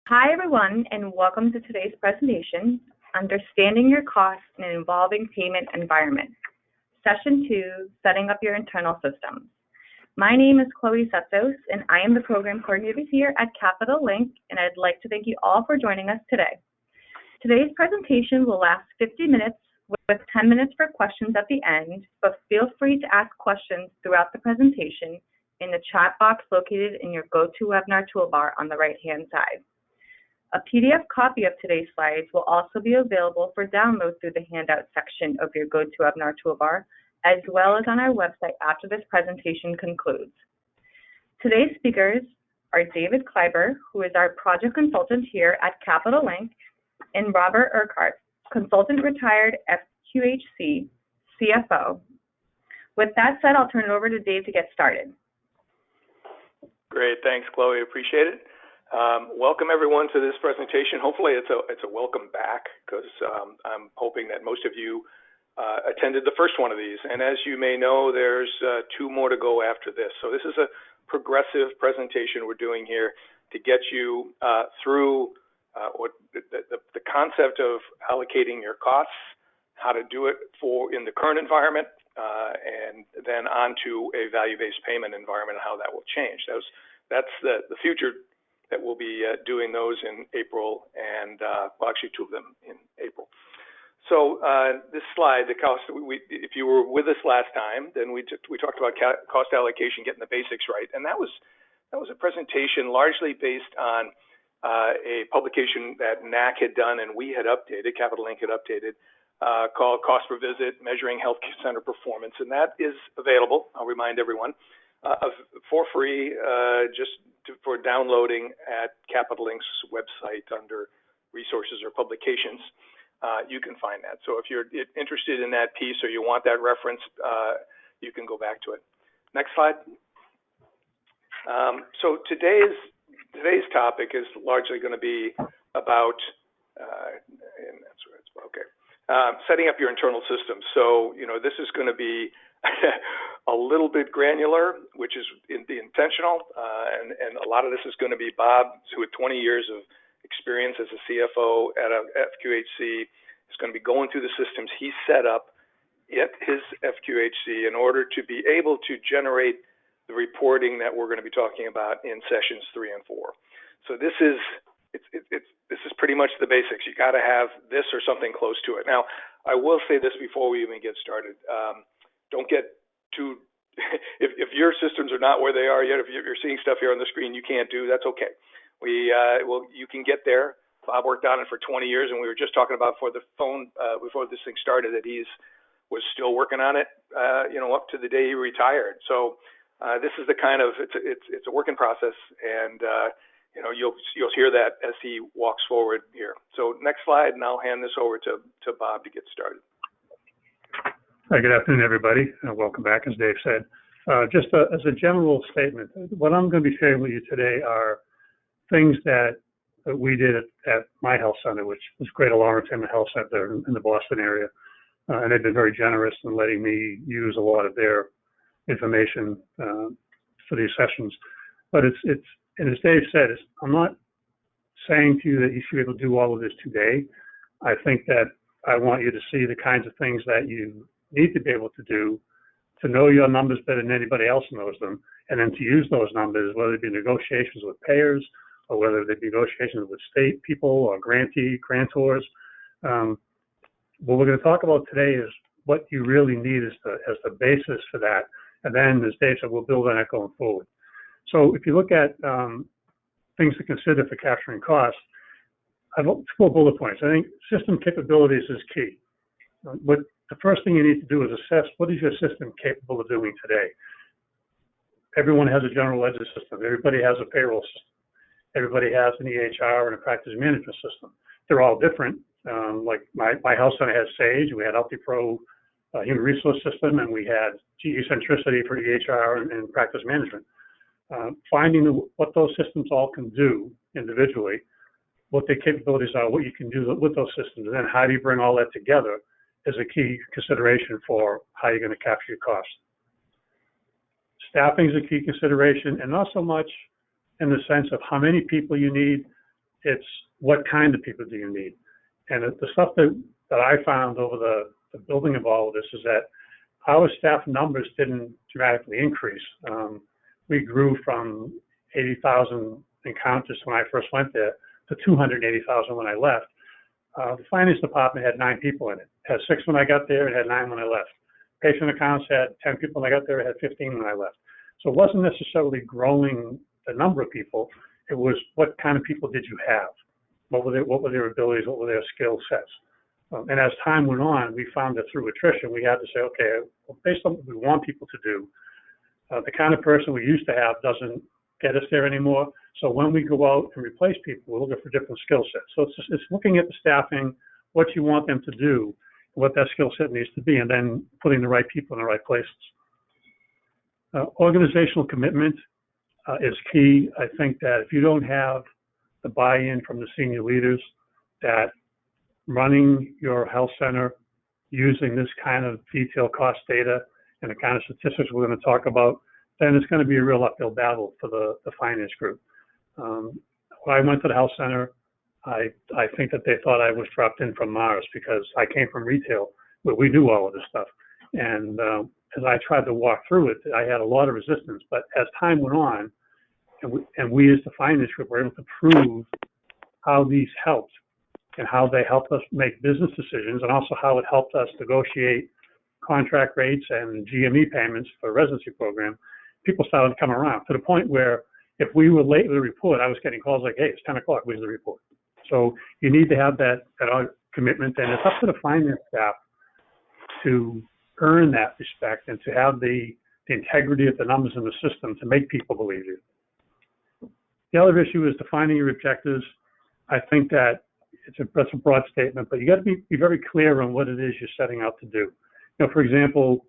Hi, everyone, and welcome to today's presentation, Understanding Your Costs in an Evolving Payment Environment, Session 2, Setting Up Your Internal Systems. My name is Chloe Setsos, and I am the Program Coordinator here at Capital Link, and I'd like to thank you all for joining us today. Today's presentation will last 50 minutes with 10 minutes for questions at the end, but feel free to ask questions throughout the presentation in the chat box located in your GoToWebinar toolbar on the right-hand side. A PDF copy of today's slides will also be available for download through the handout section of your GoToWebinar toolbar, as well as on our website after this presentation concludes. Today's speakers are David Kleiber, who is our project consultant here at Capital Link, and Robert Urquhart, consultant retired FQHC, CFO. With that said, I'll turn it over to Dave to get started. Great, thanks, Chloe. Appreciate it. Welcome everyone to this presentation. Hopefully it's a welcome back, because I'm hoping that most of you attended the first one of these. And as you may know, there's two more to go after this. So this is a progressive presentation we're doing here to get you through the concept of allocating your costs, how to do it in the current environment, and then onto a value-based payment environment and how that will change. That's the future that we'll be doing those in April, and well, actually two of them in April. So this slide, the cost. If you were with us last time, then we talked about cost allocation, getting the basics right, and that was a presentation largely based on a publication that NAC had done and we had updated, Capital Link had updated, called Cost Per Visit: Measuring Health Center Performance, and that is available. I'll remind everyone for free, for downloading at Capital Link's website under resources or publications. You can find that. So if you're interested in that piece or you want that reference, you can go back to it. Next slide. So today's topic is largely going to be about setting up your internal systems. So this is going to be a little bit granular, which is intentional, and a lot of this is going to be Bob, who with 20 years of experience as a CFO at a FQHC, is going to be going through the systems he set up at his FQHC in order to be able to generate the reporting that we're going to be talking about in sessions 3 and 4. So this is pretty much the basics. You got to have this or something close to it. Now, I will say this before we even get started. Don't get too, if your systems are not where they are yet, if you're seeing stuff here on the screen you can't do, that's okay. You can get there. Bob worked on it for 20 years, and we were just talking about before this thing started that was still working on it, up to the day he retired. So this is the kind of, it's a working process, and you'll hear that as he walks forward here. So next slide, and I'll hand this over to Bob to get started. Hi, good afternoon, everybody. Welcome back, as Dave said. Just as a general statement, what I'm going to be sharing with you today are things that we did at my health center, which was Greater Lawrence Family Health Center in the Boston area. And they've been very generous in letting me use a lot of their information for these sessions. But and as Dave said, I'm not saying to you that you should be able to do all of this today. I think that I want you to see the kinds of things that you need to be able to do to know your numbers better than anybody else knows them, and then to use those numbers, whether it be negotiations with payers or whether they be negotiations with state people or grantors. What we're going to talk about today is what you really need as the basis for that, and then, as Dave said, we'll build on that going forward. So if you look at things to consider for capturing costs, I've 4 bullet points. I think system capabilities is key. The first thing you need to do is assess what is your system capable of doing today. Everyone has a general ledger system. Everybody has a payroll system. Everybody has an EHR and a practice management system. They're all different. Like my health center has Sage, we had UltiPro human resource system, and we had GE Centricity for EHR and practice management. Finding what those systems all can do individually, what their capabilities are, what you can do with those systems, and then how do you bring all that together is a key consideration for how you're going to capture your cost. Staffing is a key consideration, and not so much in the sense of how many people you need It's what kind of people do you need? And the stuff that I found over the building of all of this is that our staff numbers didn't dramatically increase. We grew from 80,000 encounters when I first went there to 280,000 when I left. The finance department had 9 people in it. It had 6 when I got there, it had 9 when I left. Patient accounts had 10 people when I got there, it had 15 when I left. So it wasn't necessarily growing the number of people, it was what kind of people did you have? What were their abilities, what were their skill sets? And as time went on, we found that through attrition, we had to say, okay, well, based on what we want people to do, the kind of person we used to have doesn't get us there anymore. So when we go out and replace people, we're looking for different skill sets. So it's looking at the staffing, what you want them to do, what that skill set needs to be, and then putting the right people in the right places. Organizational commitment is key. I think that if you don't have the buy-in from the senior leaders that running your health center using this kind of detailed cost data and the kind of statistics we're going to talk about, then it's going to be a real uphill battle for the finance group. When I went to the health center, I think that they thought I was dropped in from Mars because I came from retail where we do all of this stuff. And as I tried to walk through it, I had a lot of resistance. But as time went on, and we as the finance group were able to prove how these helped and how they helped us make business decisions, and also how it helped us negotiate contract rates and GME payments for a residency program, people started to come around to the point where if we were late with a report, I was getting calls like, hey, it's 10 o'clock, where's the report? So you need to have that commitment, and it's up to the finance staff to earn that respect and to have the integrity of the numbers in the system to make people believe you. The other issue is defining your objectives. I think that that's a broad statement, but you got to be very clear on what it is you're setting out to do. You know, for example,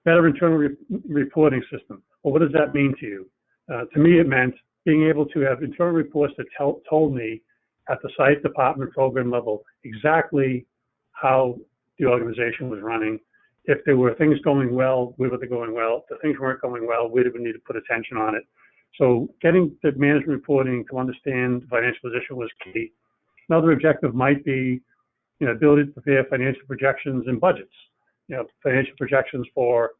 better internal reporting system. Well, what does that mean to you? To me, it meant being able to have internal reports that told me at the site, department, program level exactly how the organization was running. If there were things going well, where were they going well? If the things weren't going well, where did we need to put attention on it? So getting the management reporting to understand the financial position was key. Another objective might be, you know, ability to prepare financial projections and budgets. You know, financial projections for,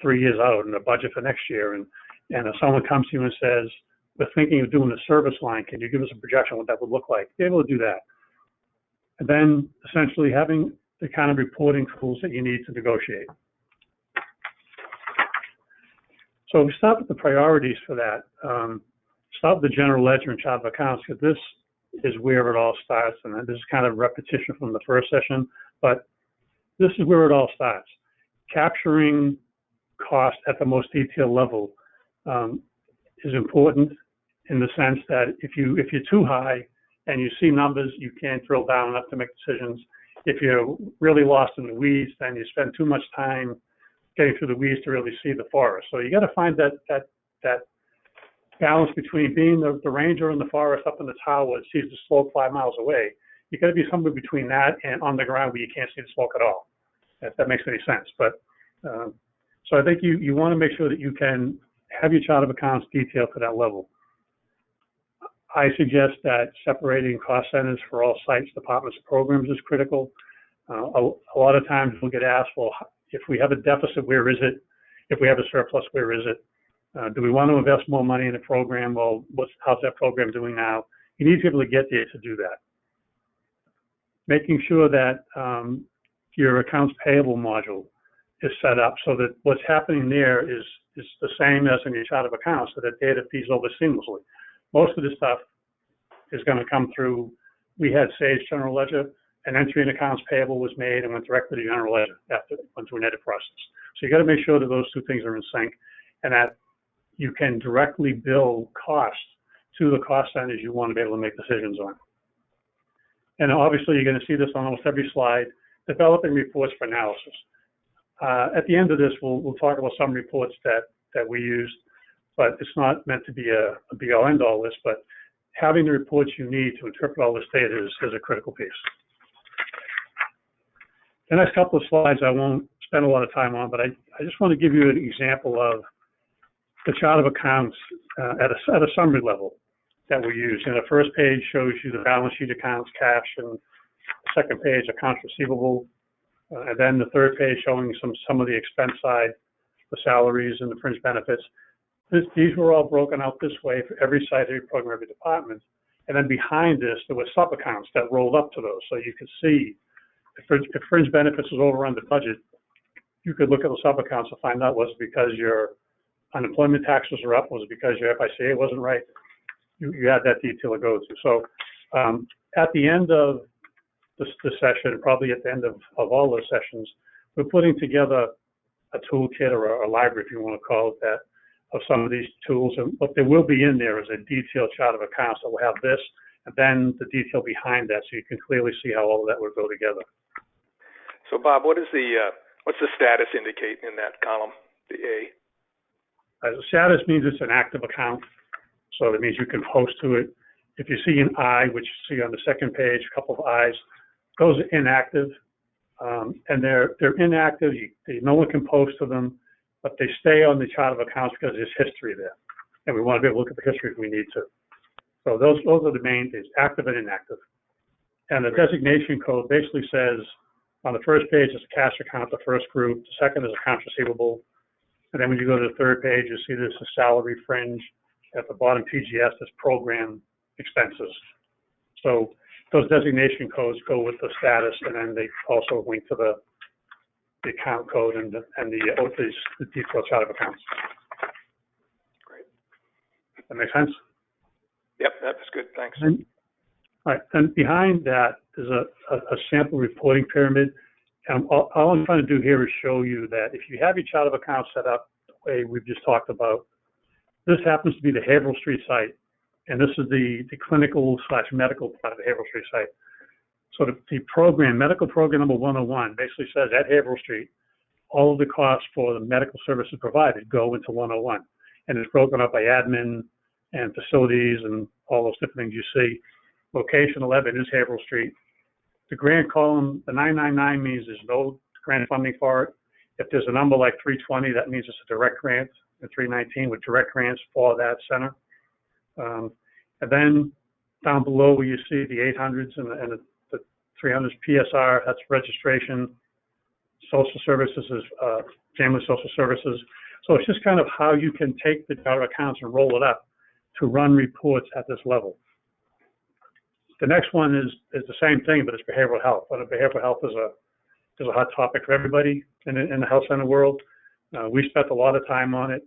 3 years out and a budget for next year. And if someone comes to you and says, we're thinking of doing a service line, can you give us a projection of what that would look like? Be able to do that. And then essentially having the kind of reporting tools that you need to negotiate. So we start with the priorities for that. Start with the general ledger and chart of accounts, because this is where it all starts. And this is kind of repetition from the first session, but this is where it all starts. Capturing cost at the most detailed level is important in the sense that if you're too high and you see numbers, you can't drill down enough to make decisions. If you're really lost in the weeds, then you spend too much time getting through the weeds to really see the forest. So you got to find that balance between being the ranger in the forest up in the tower that sees the smoke 5 miles away. You got to be somewhere between that and on the ground where you can't see the smoke at all, if that makes any sense. But so I think you want to make sure that you can have your chart of accounts detailed to that level. I suggest that separating cost centers for all sites, departments, and programs is critical. A lot of times we'll get asked, well, if we have a deficit, where is it? If we have a surplus, where is it? Do we want to invest more money in a program? Well, how's that program doing now? You need to be able to get there to do that. Making sure that your accounts payable module is set up so that what's happening there is the same as in your chart of accounts, so that data feeds over seamlessly. Most of this stuff is going to come through. We had Sage General Ledger, an entry in accounts payable was made and went directly to General Ledger after it went through an edit process. So you got to make sure that those two things are in sync and that you can directly bill costs to the cost centers you want to be able to make decisions on. And obviously, you're going to see this on almost every slide, developing reports for analysis. At the end of this, we'll talk about some reports that we used, but it's not meant to be a be-all, end-all list, but having the reports you need to interpret all this data is a critical piece. The next couple of slides I won't spend a lot of time on, but I just want to give you an example of the chart of accounts at a summary level. that we use. And the first page shows you the balance sheet accounts, cash, and the second page accounts receivable, and then the third page showing some of the expense side, the salaries and the fringe benefits. These were all broken out this way for every site, every program, every department. And then behind this, there were sub-accounts that rolled up to those. So you could see if fringe benefits was over on the budget, you could look at the sub-accounts and find out was it because your unemployment taxes were up, was it because your FICA wasn't right? You had that detail to go to. So at the end of the session, probably at the end of all those sessions, we're putting together a toolkit or a library, if you want to call it that, of some of these tools. And what there will be in there is a detailed chart of accounts that will have this, and then the detail behind that, so you can clearly see how all of that would go together. So, Bob, what's the status indicate in that column, the A? The status means it's an active account, so that means you can post to it. If you see an I, which you see on the second page, a couple of I's, those are inactive, and they're inactive. No one can post to them, but they stay on the chart of accounts because there's history there, and we want to be able to look at the history if we need to. So those are the main things, active and inactive. And the designation code basically says on the first page is a cash account, the first group. The second is accounts receivable. And then when you go to the third page, you see there's a salary fringe. At the bottom, PGS, there's program expenses. So those designation codes go with the status, and then they also link to the account code and the detailed chart of accounts. Great. That make sense? Yep, that's good. Thanks. And, all right, and behind that is a sample reporting pyramid. And all I'm trying to do here is show you that if you have your chart of accounts set up the way we've just talked about, this happens to be the Haverhill Street site, and this is the clinical/medical part of the Haverhill Street site. So the program, medical program number 101, basically says at Haverhill Street, all of the costs for the medical services provided go into 101. And it's broken up by admin and facilities and all those different things you see. Location 11 is Haverhill Street. The grant column, the 999 means there's no grant funding for it. If there's a number like 320, that means it's a direct grant, and 319 with direct grants for that center. And then down below where you see the 800s and the 300s PSR, that's registration. Social services is family social services. So it's just kind of how you can take the chart of accounts and roll it up to run reports at this level. The next one is the same thing, but it's behavioral health. But behavioral health is a hot topic for everybody in the health center world. We spent a lot of time on it,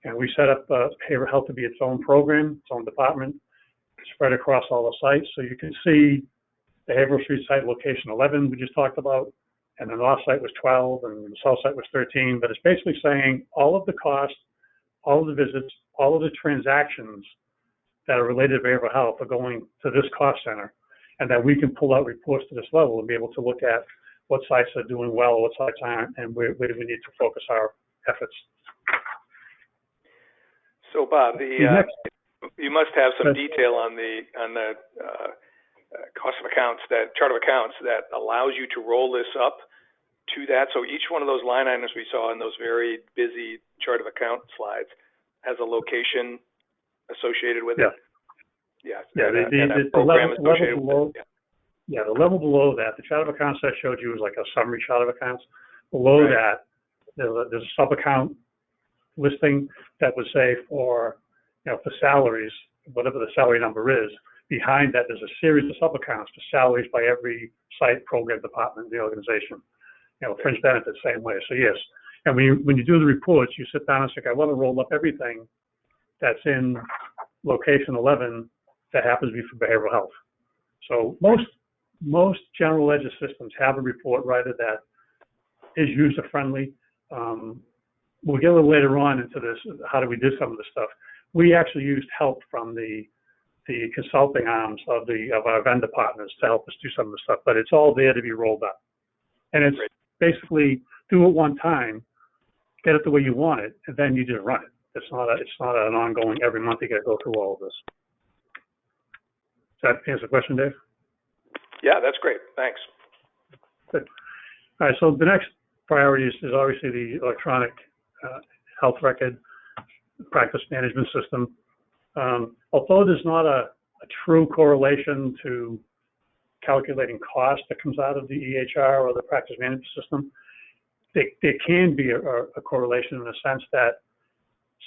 and we set up behavioral health to be its own program, its own department, spread across all the sites. So you can see the Haverhill Street site location 11 we just talked about, and the north site was 12, and the south site was 13. But it's basically saying all of the costs, all of the visits, all of the transactions that are related to behavioral health are going to this cost center, and that we can pull out reports to this level and be able to look at what sites are doing well, what sites aren't, and where do we need to focus our efforts. So, Bob, you must have some detail on the cost of accounts, that chart of accounts that allows you to roll this up to that. So each one of those line items we saw in those very busy chart of account slides has a location associated with it. Yeah. The level below that, the chart of accounts I showed you was like a summary chart of accounts. Below that, there's a sub account listing that would say for salaries, whatever the salary number is. Behind that, there's a series of sub accounts for salaries by every site, program, department, the organization. Fringe benefits, same way. So yes, and when you do the reports, you sit down and say, I want to roll up everything that's in location 11 that happens to be for behavioral health. So most general ledger systems have a report writer that is user-friendly. We'll get a little later on into this, how do we do some of this stuff. We actually used help from the consulting arms of our vendor partners to help us do some of the stuff, but it's all there to be rolled up. And it's basically do it one time, get it the way you want it, and then you just run it. It's not an ongoing every month you got to go through all of this. Does that answer the question, Dave? Yeah, that's great. Thanks. Good. All right. So the next priority is obviously the electronic health record practice management system. Although there's not a true correlation to calculating cost that comes out of the EHR or the practice management system, there can be a correlation in the sense that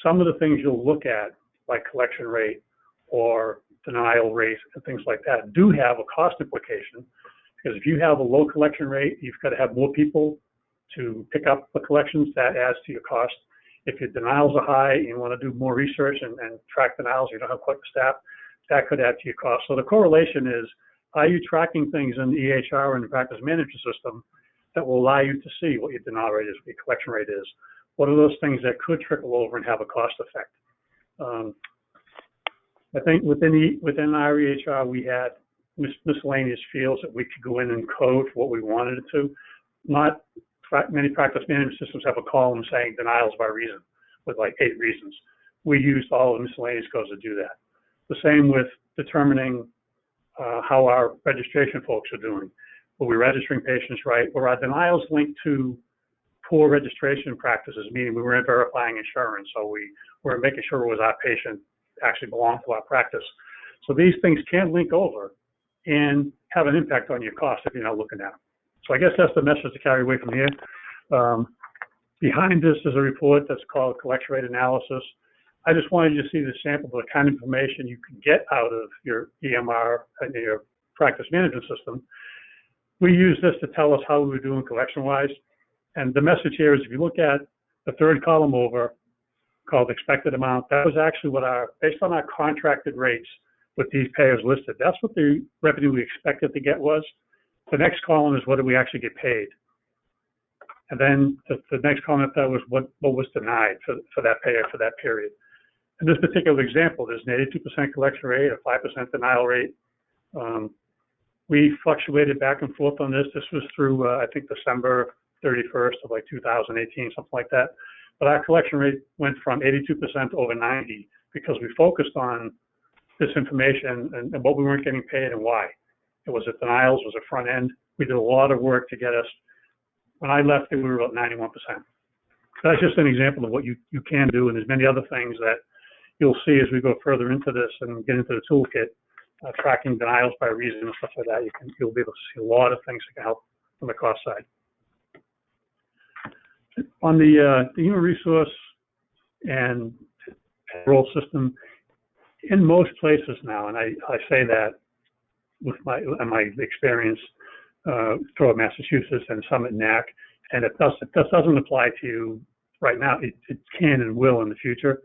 some of the things you'll look at, like collection rate or denial rate and things like that, do have a cost implication. Because if you have a low collection rate, you've got to have more people to pick up the collections. That adds to your cost. If your denials are high, you want to do more research and track denials, you don't have quite the staff, that could add to your cost. So the correlation is, are you tracking things in the EHR and the practice management system that will allow you to see what your denial rate is, what your collection rate is? What are those things that could trickle over and have a cost effect? I think within our EHR, we had miscellaneous fields that we could go in and code what we wanted it to. Not many practice management systems have a column saying denials by reason with like 8 reasons. We used all the miscellaneous codes to do that. The same with determining how our registration folks are doing. Were we registering patients right? Were our denials linked to poor registration practices, meaning we weren't verifying insurance, so we were making sure it was our patient actually belonged to our practice. So these things can link over and have an impact on your cost if you're not looking at them. So I guess that's the message to carry away from here. Behind this is a report that's called Collection Rate Analysis. I just wanted you to see the sample of the kind of information you can get out of your EMR and your practice management system. We use this to tell us how we were doing collection-wise. And the message here is, if you look at the third column over, called expected amount, that was actually what based on our contracted rates with these payers listed, that's what the revenue we expected to get was. The next column is what did we actually get paid. And then the next column after that was what was denied for that payer for that period. In this particular example, there's an 82% collection rate, a 5% denial rate. We fluctuated back and forth on this. This was through, I think, December 31st of like 2018, something like that. But our collection rate went from 82% to over 90 because we focused on this information and what we weren't getting paid and why. It was at denials, it was a front end. We did a lot of work to get us. When I left, we were about 91%. That's just an example of what you can do, and there's many other things that you'll see as we go further into this and get into the toolkit, tracking denials by reason and stuff like that. You'll be able to see a lot of things that can help on the cost side. On the human resource and payroll system, in most places now, and I say that with my experience throughout Massachusetts and some at NAC, and if that doesn't apply to you right now, it can and will in the future.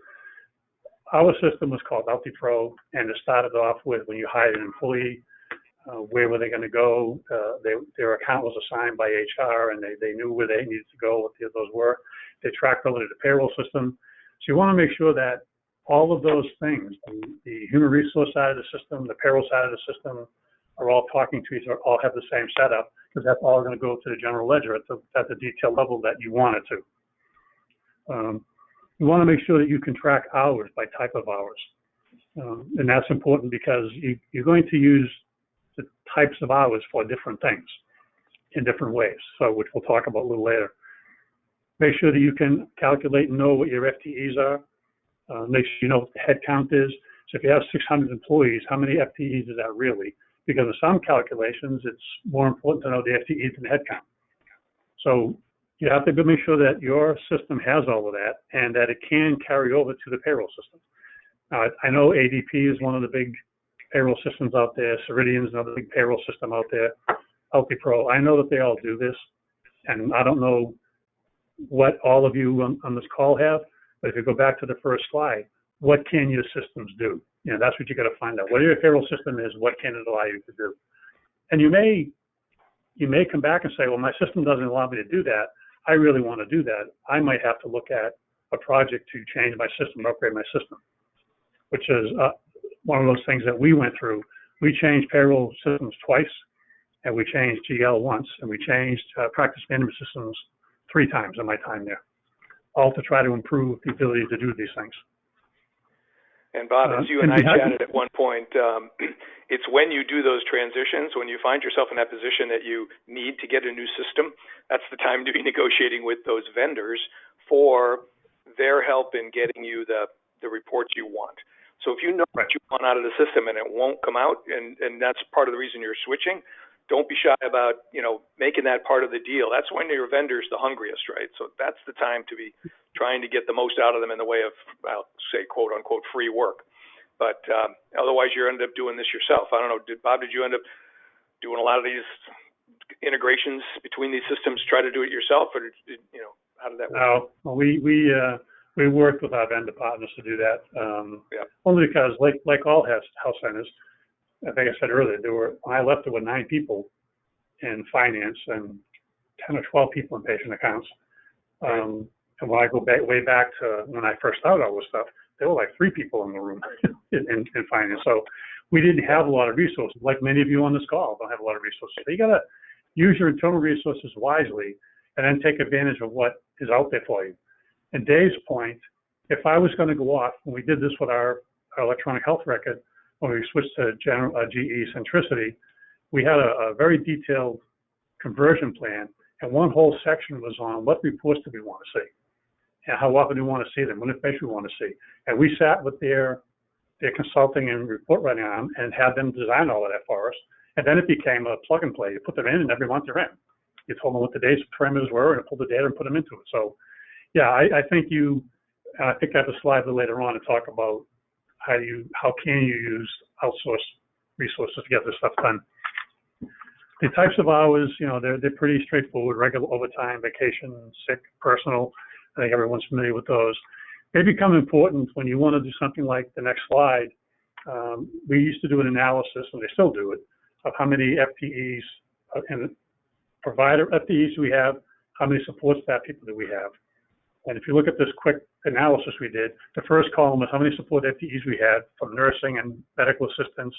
Our system was called UltiPro, and it started off with when you hired an employee, where were they going to go? Their account was assigned by HR, and they knew where they needed to go, what those were. They tracked relative to the payroll system. So you want to make sure that all of those things, the human resource side of the system, the payroll side of the system, are all talking to each other, all have the same setup, because that's all going to go to the general ledger at the detail level that you want it to. You want to make sure that you can track hours by type of hours. And that's important because you're going to use the types of hours for different things in different ways, so which we'll talk about a little later. Make sure that you can calculate and know what your FTEs are. Make sure you know what the head count is. So if you have 600 employees, how many FTEs is that really? Because in some calculations, it's more important to know the FTEs than the head count. So you have to make sure that your system has all of that and that it can carry over to the payroll system. Now, I know ADP is one of the big payroll systems out there. Ceridian is another big payroll system out there. UltiPro, I know that they all do this, and I don't know what all of you on this call have, but if you go back to the first slide, what can your systems do? You know, that's what you got to find out. Whatever your payroll system is, what can it allow you to do? And you may come back and say, well, my system doesn't allow me to do that. I really want to do that. I might have to look at a project to change my system, upgrade my system, which is one of those things that we went through. We changed payroll systems twice, and we changed GL once, and we changed practice management systems 3 times in my time there, all to try to improve the ability to do these things. And Bob, as you and I chatted at one point, it's when you do those transitions, when you find yourself in that position that you need to get a new system, that's the time to be negotiating with those vendors for their help in getting you the reports you want. So if you gone out of the system and it won't come out, and that's part of the reason you're switching. Don't be shy about, making that part of the deal. That's when your vendor's the hungriest, right? So that's the time to be trying to get the most out of them in the way of, I'll say, quote unquote, free work. But otherwise, you end up doing this yourself. I don't know, Bob, did you end up doing a lot of these integrations between these systems, try to do it yourself, or how did that work? No, we worked with our vendor partners to do that. Only because, like all health centers, I think I said earlier, when I left, there were 9 people in finance and 10 or 12 people in patient accounts. And when I go way back to when I first started all this stuff, there were like 3 people in the room in finance. So we didn't have a lot of resources, like many of you on this call don't have a lot of resources. So you got to use your internal resources wisely and then take advantage of what is out there for you. And Dave's point, if I was going to go off, when we did this with our electronic health record, when we switched to GE Centricity, we had a very detailed conversion plan, and one whole section was on what reports do we want to see, and how often do we want to see them, what information we want to see. And we sat with their consulting and report writing on and had them design all of that for us. And then it became a plug and play. You put them in, and every month they're in. You told them what the day's parameters were, and pulled the data and put them into it. So, yeah, I think I have a slide later on to talk about how can you use outsourced resources to get this stuff done. The types of hours, they're pretty straightforward: regular overtime, vacation, sick, personal. I think everyone's familiar with those. They become important when you want to do something like the next slide. We used to do an analysis, and they still do it, of how many FTEs and provider FTEs do we have, how many support staff people do we have. And if you look at this quick analysis we did, the first column is how many support FTEs we had from nursing and medical assistants,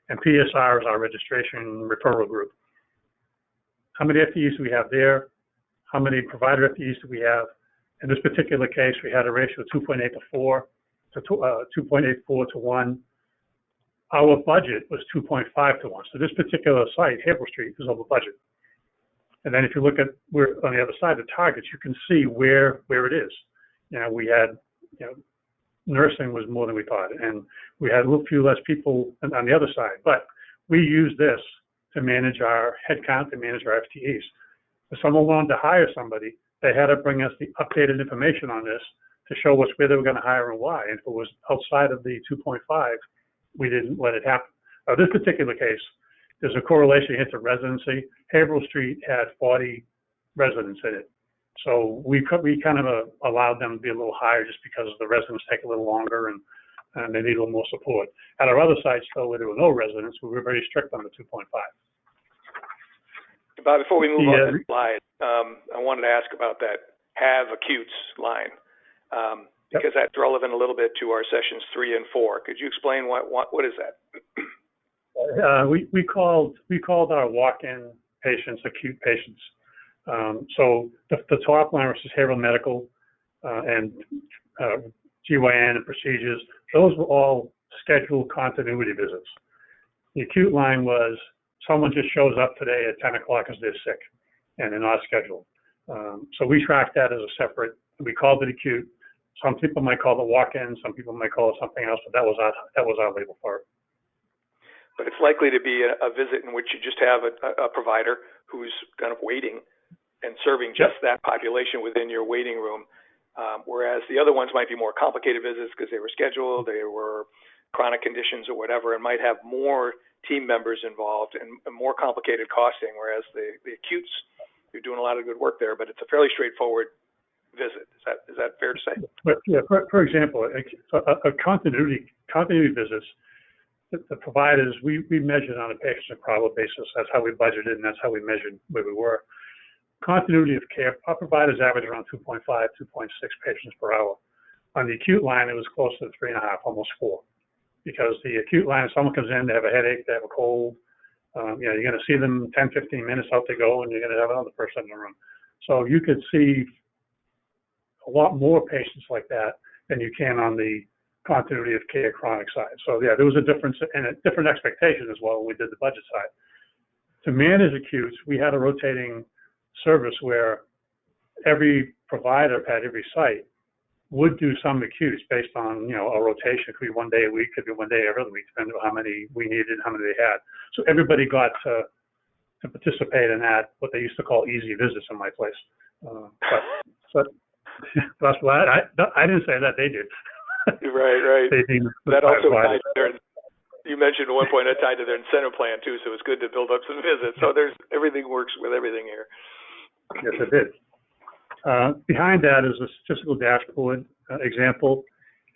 and PSR is our registration referral group. How many FTEs do we have there? How many provider FTEs do we have? In this particular case, we had a ratio of 2.8 to 4 to 2.84 to 1. Our budget was 2.5 to 1. So this particular site, Haverhill Street, is over budget. And then if you look at where on the other side, the targets, you can see where it is. We had, nursing was more than we thought, and we had a little few less people on the other side. But we used this to manage our headcount, to manage our FTEs. If someone wanted to hire somebody, they had to bring us the updated information on this to show us where they were going to hire and why. And if it was outside of the 2.5, we didn't let it happen. Now, this particular case, there's a correlation here to residency. Haverhill Street had 40 residents in it. So we kind of allowed them to be a little higher just because the residents take a little longer and they need a little more support. At our other sites, though, where there were no residents, we were very strict on the 2.5. Bob, before we move on to the slide, I wanted to ask about that have acutes line, because that's relevant a little bit to our sessions 3 and 4. Could you explain what is that? We called our walk-in patients acute patients. So the top line was Haverhill Medical and GYN and procedures. Those were all scheduled continuity visits. The acute line was someone just shows up today at 10 o'clock because they're sick and they're not scheduled. So we tracked that as a separate. We called it acute. Some people might call it walk-in. Some people might call it something else, but that was our label for it. But it's likely to be a visit in which you just have a provider who's kind of waiting and serving just that population within your waiting room, whereas the other ones might be more complicated visits because they were scheduled, they were chronic conditions or whatever, and might have more team members involved and more complicated costing, whereas the acutes, you're doing a lot of good work there, but it's a fairly straightforward visit. Is that fair to say? But yeah, for example, a continuity visits, the providers, we measured on a patient problem basis. That's how we budgeted, and that's how we measured where we were. Continuity of care, our providers average around 2.5, 2.6 patients per hour. On the acute line, it was close to 3.5, almost 4. Because the acute line, if someone comes in, they have a headache, they have a cold, you're going to see them 10, 15 minutes out they go, and you're going to have another person in the room. So you could see a lot more patients like that than you can on the continuity of care chronic side. So yeah, there was a difference and a different expectation as well when we did the budget side. To manage acutes, we had a rotating service where every provider at every site would do some acutes based on, a rotation. It could be one day a week, could be one day every other week, depending on how many we needed and how many they had. So everybody got to participate in that, what they used to call easy visits in my place. But that's why I didn't say that, they did. Right. That also tied to their, you mentioned at one point that tied to their incentive plan too, so it's good to build up some visits. So everything works with everything here. Yes, it did. Behind that is a statistical dashboard example,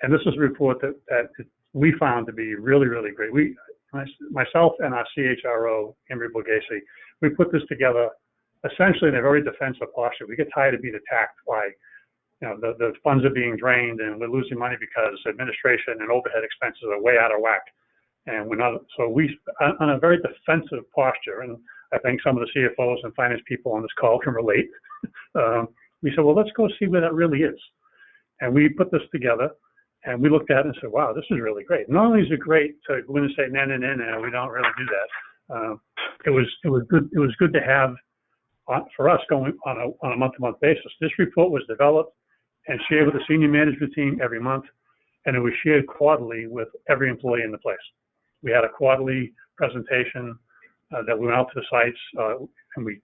and this is a report that we found to be really, really great. Myself and our CHRO, Emery Borghese, we put this together essentially in a very defensive posture. We get tired of being attacked by, the funds are being drained and we're losing money because administration and overhead expenses are way out of whack. And we're not, so we, on a very defensive posture, and I think some of the CFOs and finance people on this call can relate. We said, well, let's go see where that really is. And we put this together and we looked at it and said, wow, this is really great. Not only is it great to go in and say, no, we don't really do that. It was good to have for us going on a month-to-month basis. This report was developed and shared with the senior management team every month, and it was shared quarterly with every employee in the place. We had a quarterly presentation that we went out to the sites, and we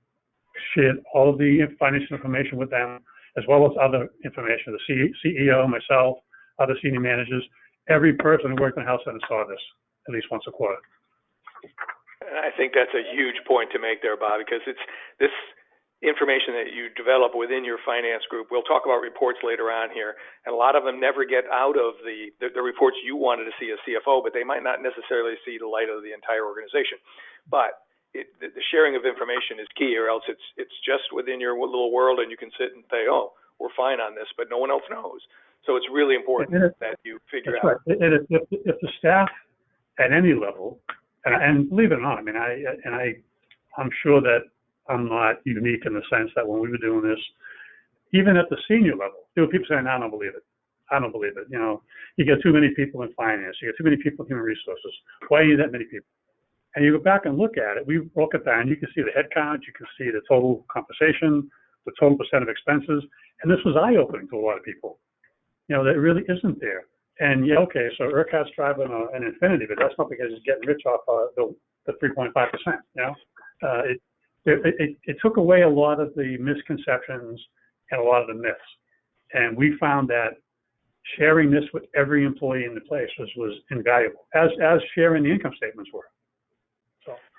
shared all of the financial information with them, as well as other information. The CEO, myself, other senior managers, every person who worked in the health center saw this at least once a quarter. And I think that's a huge point to make there, Bob, because it's this information that you develop within your finance group. We'll talk about reports later on here, and a lot of them never get out of the reports you wanted to see as CFO, but they might not necessarily see the light of the entire organization. But the sharing of information is key, or else it's just within your little world, and you can sit and say, oh, we're fine on this, but no one else knows. So it's really important that you figure out. Right. If the staff at any level, and believe it or not, I mean, I'm sure that I'm not unique in the sense that when we were doing this, even at the senior level, there were people saying, I don't believe it. I don't believe it. You get too many people in finance. You get too many people in human resources. Why are you that many people? And you go back and look at it. We broke it down. You can see the head count. You can see the total compensation, the total percent of expenses. And this was eye-opening to a lot of people. That really isn't there. And yeah, okay, so Urquhart's driving an Infinity, but that's not because he's getting rich off the 3.5%. It took away a lot of the misconceptions and a lot of the myths. And we found that sharing this with every employee in the place was invaluable, as sharing the income statements were.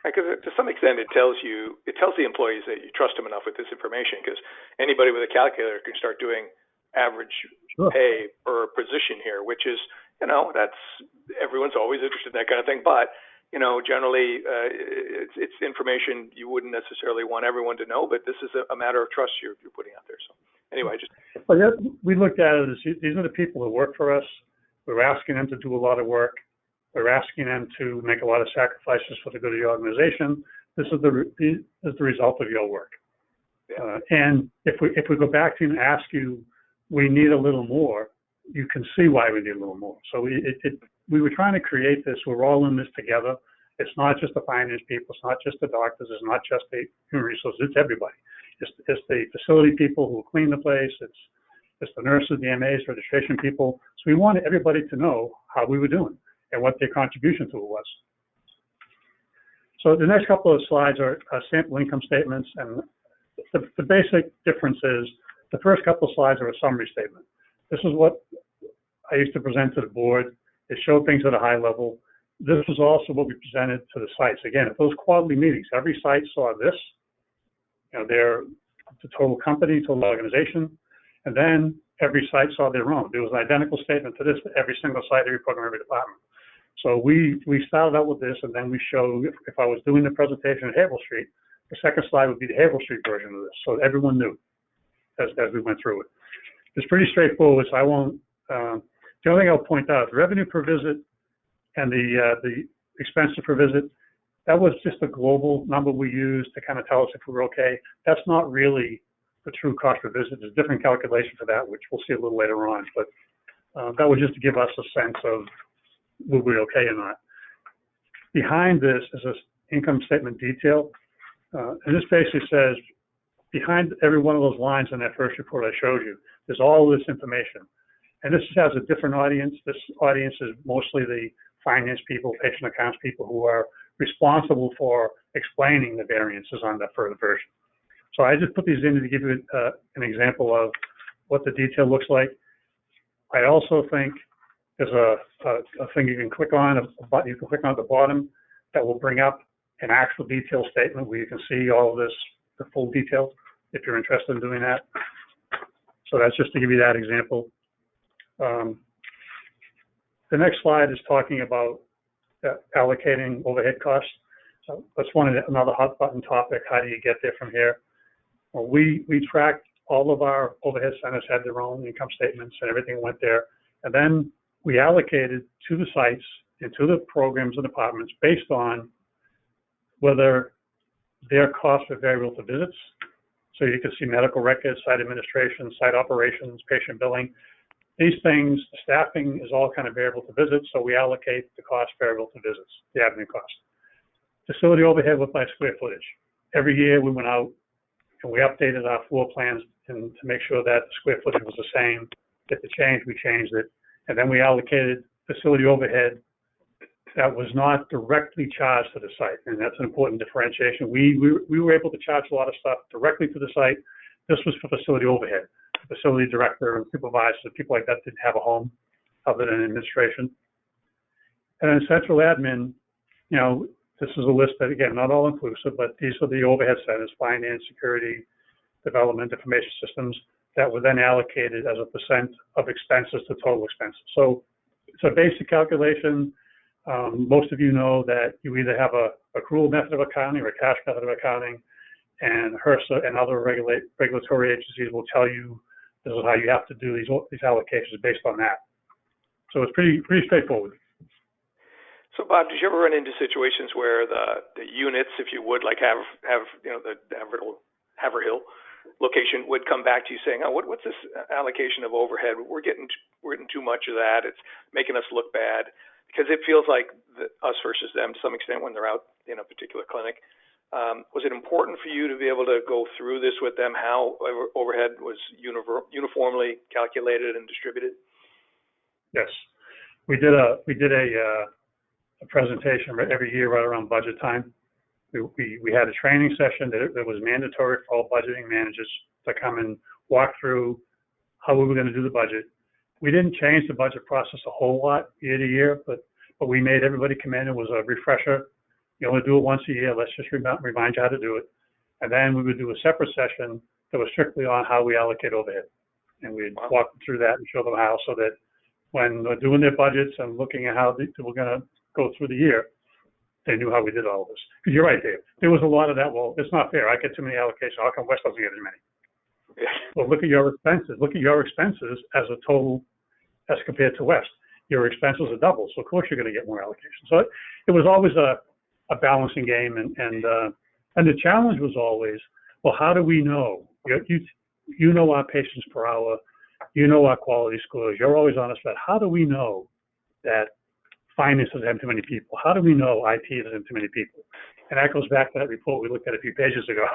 Because to some extent, it tells the employees that you trust them enough with this information, because anybody with a calculator can start doing average pay per position here, which is, that's, everyone's always interested in that kind of thing. But, generally, it's information you wouldn't necessarily want everyone to know, but this is a matter of trust you're putting out there. So anyway, Well, yeah, we looked at it as these are the people who work for us. We're asking them to do a lot of work. We're asking them to make a lot of sacrifices for the good of the organization. This is the result of your work. Yeah. And if we go back to you and ask you, we need a little more, you can see why we need a little more. So we were trying to create this. We're all in this together. It's not just the finance people. It's not just the doctors. It's not just the human resources. It's everybody. It's the facility people who clean the place. It's the nurses, the MAs, registration people. So we wanted everybody to know how we were doing and what their contribution to it was. So the next couple of slides are sample income statements, and the basic difference is the first couple of slides are a summary statement. This is what I used to present to the board. It showed things at a high level. This was also what we presented to the sites. Again, at those quarterly meetings, every site saw this, the total company, total organization, and then every site saw their own. There was an identical statement to this for every single site, every program, every department. So we started out with this, and then we showed, if I was doing the presentation at Haverhill Street, the second slide would be the Haverhill Street version of this, so everyone knew as we went through it. It's pretty straightforward, so I won't. The only thing I'll point out, the revenue per visit and the expenses per visit, that was just a global number we used to kind of tell us if we were okay. That's not really the true cost per visit. There's a different calculation for that, which we'll see a little later on. But that was just to give us a sense of were we okay or not. Behind this is this income statement detail. And this basically says, behind every one of those lines in that first report I showed you, there's all this information. And this has a different audience. This audience is mostly the finance people, patient accounts people who are responsible for explaining the variances on the further version. So I just put these in to give you an example of what the detail looks like. I also think there's a thing you can click on, a button you can click on at the bottom that will bring up an actual detail statement where you can see all of this, the full detail, if you're interested in doing that. So that's just to give you that example. The next slide is talking about allocating overhead costs. So that's another hot button topic. How do you get there from here? Well, we tracked all of our overhead centers, had their own income statements and everything went there. And then we allocated to the sites and to the programs and departments based on whether their costs are variable to visits. So you can see medical records, site administration, site operations, patient billing. These things, the staffing is all kind of variable to visits, so we allocate the cost variable to visits, the admin cost. Facility overhead went by square footage. Every year we went out and we updated our floor plans to make sure that the square footage was the same. If it changed, we changed it. And then we allocated facility overhead that was not directly charged to the site, and that's an important differentiation. We were able to charge a lot of stuff directly to the site. This was for facility overhead. Facility director and supervisor, people like that didn't have a home other than administration. And then central admin, you know, this is a list that, again, not all inclusive, but these are the overhead centers: finance, security, development, information systems, that were then allocated as a percent of expenses to total expenses. So it's a basic calculation. Most of you know that you either have a accrual method of accounting or a cash method of accounting, and HRSA and other regulatory agencies will tell you this is how you have to do these allocations based on that. So it's pretty straightforward. So Bob, did you ever run into situations where the units, if you would, like have you know, the Haverhill location would come back to you saying, "Oh, what's this allocation of overhead? We're getting too much of that. It's making us look bad," because it feels like us versus them to some extent when they're out in a particular clinic. Was it important for you to be able to go through this with them, how overhead was uniformly calculated and distributed? Yes, we did a presentation every year right around budget time. We had a training session that was mandatory for all budgeting managers to come and walk through how we were going to do the budget. We didn't change the budget process a whole lot year to year, but we made everybody come in. It was a refresher. You only do it once a year. Let's just remind you how to do it. And then we would do a separate session that was strictly on how we allocate overhead. And we'd walk them through that and show them how, so that when they're doing their budgets and looking at how we're going to go through the year, they knew how we did all of this. Because you're right, Dave. There was a lot of that. Well, it's not fair. I get too many allocations. How come West doesn't get as many? Yeah. Well, look at your expenses. Look at your expenses as a total as compared to West. Your expenses are double, so of course you're going to get more allocations. So it was always a balancing game, and the challenge was always, well, how do we know? You know our patients per hour, you know our quality scores. You're always honest about how do we know that finance doesn't have too many people? How do we know IT doesn't have too many people? And that goes back to that report we looked at a few pages ago.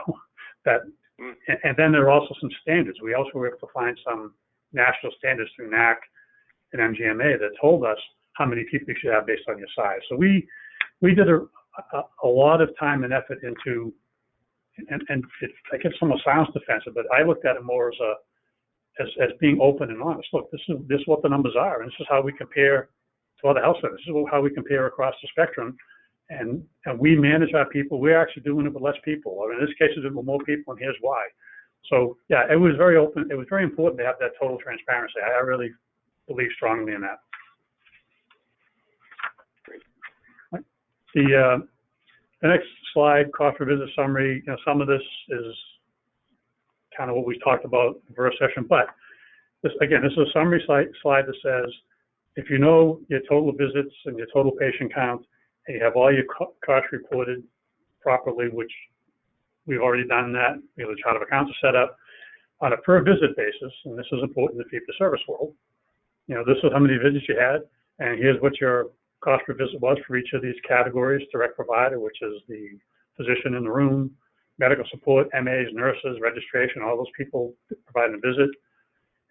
And then there are also some standards. We also were able to find some national standards through NAC and MGMA that told us how many people you should have based on your size. So we did a lot of time and effort into, and I guess almost sounds defensive, but I looked at it more as being open and honest. Look, this is what the numbers are, and this is how we compare to other health centers. This is how we compare across the spectrum, and we manage our people. We're actually doing it with less people, or in this case, it's with more people, and here's why. So yeah, it was very open. It was very important to have that total transparency. I really believe strongly in that. The next slide, cost per visit summary. You know, some of this is kind of what we talked about in the first session, but this is a summary slide that says, if you know your total visits and your total patient count, and you have all your costs reported properly, which we've already done that, we have the chart of accounts set up on a per visit basis, and this is important in the fee-for-service world. You know, this is how many visits you had, and here's what your cost per visit was for each of these categories: direct provider, which is the physician in the room, medical support, MAs, nurses, registration, all those people providing a visit.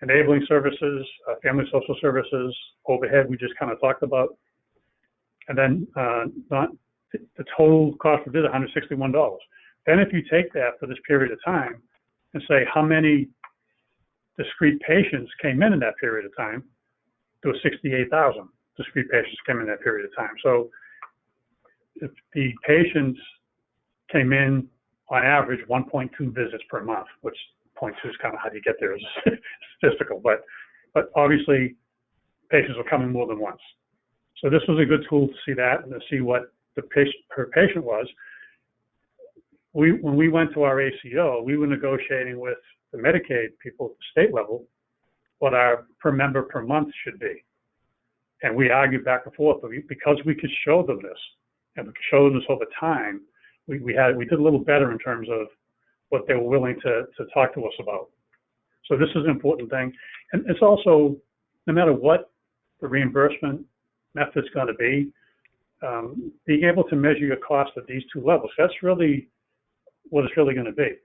enabling services, family social services, overhead we just kind of talked about. And then the total cost of it is $161. Then if you take that for this period of time and say how many discrete patients came in that period of time, there was 68,000 discrete patients came in that period of time. So if the patients came in on average 1.2 visits per month, which 0.2 is kind of how you get there is statistical, but obviously patients were coming more than once. So this was a good tool to see that and to see what the patient per patient was. When we went to our ACO, we were negotiating with the Medicaid people at the state level what our per member per month should be. And we argued back and forth, but because we could show them this, and we could show them this over time, we did a little better in terms of what they were willing to talk to us about. So this is an important thing. And it's also, no matter what the reimbursement method's going to be, being able to measure your cost at these two levels, that's really what it's really going to be.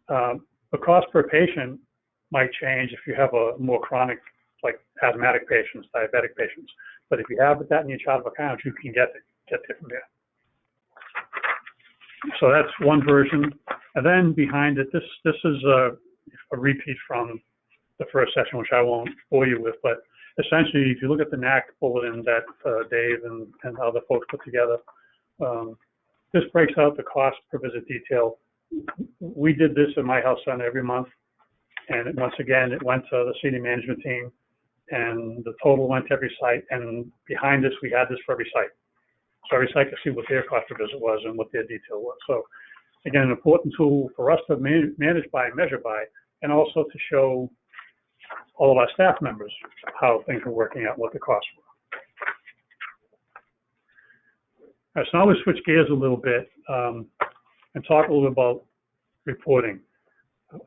The cost per patient might change if you have a more chronic, like asthmatic patients, diabetic patients. But if you have that in your chart of accounts, you can get it from there. So that's one version. And then behind it, this is a repeat from the first session, which I won't bore you with. But essentially, if you look at the NAC bulletin that Dave and other folks put together, this breaks out the cost per visit detail. We did this in my health center every month. And once again, it went to the senior management team, and the total went to every site. And behind this, we had this for every site. So every site could see what their cost per visit was and what their detail was. So again, an important tool for us to manage by and measure by, and also to show all of our staff members how things are working out, what the costs were. All right, so now we switch gears a little bit and talk a little bit about reporting.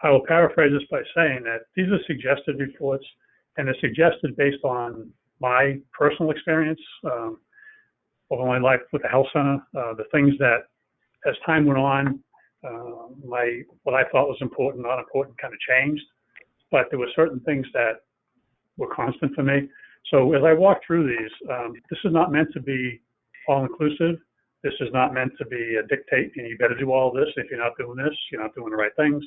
I will paraphrase this by saying that these are suggested reports, and they're suggested based on my personal experience over my life with the health center, the things that, as time went on, what I thought was important, not important, kind of changed. But there were certain things that were constant for me. So as I walk through these, this is not meant to be all-inclusive. This is not meant to be a dictate, and you better do all this. If you're not doing this, you're not doing the right things.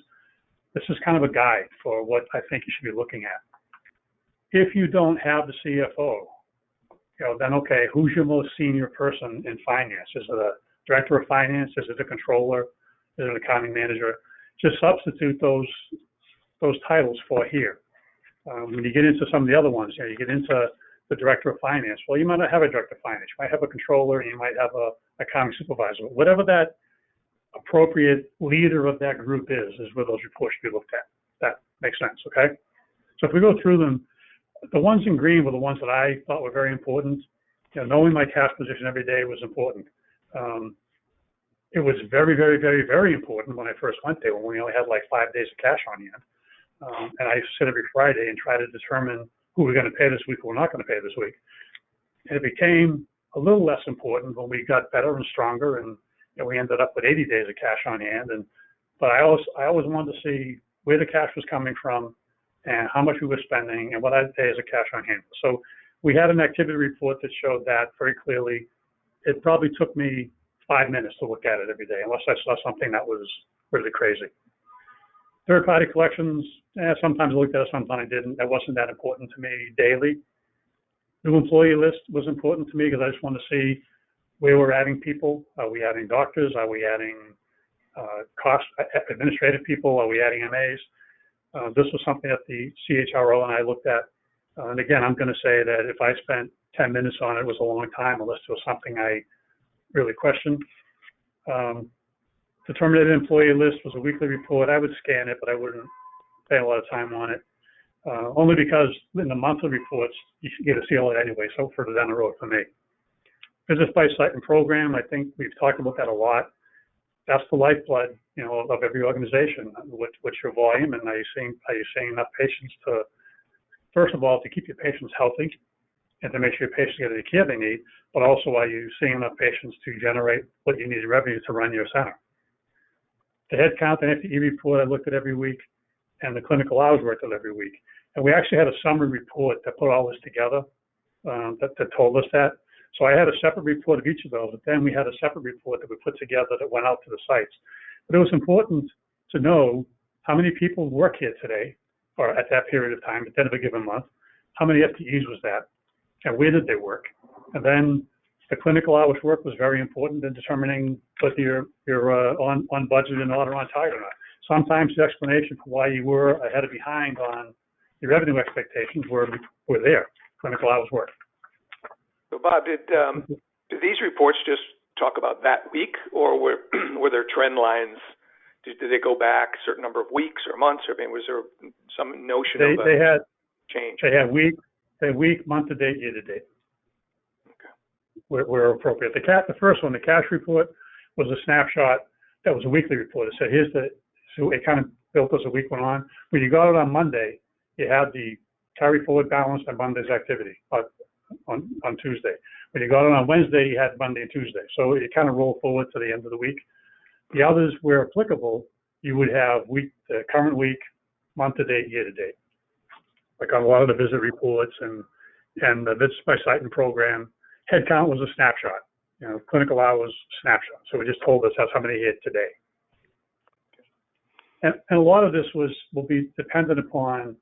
This is kind of a guide for what I think you should be looking at. If you don't have the CFO, then okay, who's your most senior person in finance? Is it a director of finance? Is it a controller? Is it an accounting manager? Just substitute those titles for here. When you get into some of the other ones, you get into the director of finance. Well, you might not have a director of finance. You might have a controller, and you might have a accounting supervisor. Whatever that appropriate leader of that group is where those reports should be looked at. That makes sense, okay? So if we go through them, the ones in green were the ones that I thought were very important. Knowing my cash position every day was important. It was very, very, very, very important when I first went there, when we only had like 5 days of cash on hand. And I used to sit every Friday and try to determine who we're going to pay this week or we're not going to pay this week. And it became a little less important when we got better and stronger, and we ended up with 80 days of cash on hand. But I always wanted to see where the cash was coming from and how much we were spending and what I'd pay as a cash on hand. So we had an activity report that showed that very clearly. It probably took me 5 minutes to look at it every day, unless I saw something that was really crazy. Third-party collections, sometimes I looked at it, sometimes I didn't. That wasn't that important to me daily. New employee list was important to me because I just wanted to see where we're adding people. Are we adding doctors? Are we adding administrative people? Are we adding MAs? This was something that the CHRO and I looked at. And again, I'm going to say that if I spent 10 minutes on it, it was a long time, unless there was something I really questioned. The terminated employee list was a weekly report. I would scan it, but I wouldn't spend a lot of time on it. Only because in the monthly reports, you get to see all it anyway, so further down the road for me. Visits by site and program, I think we've talked about that a lot. That's the lifeblood, of every organization. What's your volume, and are you seeing enough patients to, first of all, to keep your patients healthy and to make sure your patients get the care they need, but also are you seeing enough patients to generate what you need in revenue to run your center? The head count and FTE report I looked at every week, and the clinical hours worked at every week. And we actually had a summary report that put all this together, that told us that. So I had a separate report of each of those, but then we had a separate report that we put together that went out to the sites. But it was important to know how many people work here today, or at that period of time, at the end of a given month, how many FTEs was that, and where did they work? And then the clinical hours work was very important in determining whether you're on budget and not, or on target or not. Sometimes the explanation for why you were ahead or behind on your revenue expectations were there, clinical hours work. So Bob, did these reports just talk about that week, or were there trend lines? Did they go back a certain number of weeks or months? I mean, was there some notion of a change? They had week, month to date, year to date. Okay. Where appropriate. The first one, the cash report, was a snapshot. That was a weekly report. It said, so it kind of built as the week went on. When you got it on Monday, you had the carry forward balance and Monday's activity on Tuesday. When you got it on Wednesday, you had Monday and Tuesday. So it kind of rolled forward to the end of the week. The others, where applicable, you would have the current week, month to date, year to date. Like on a lot of the visit reports and the visits by site and program, headcount was a snapshot. Clinical hours, snapshot. So it just told us how many hit today. And a lot of this will be dependent upon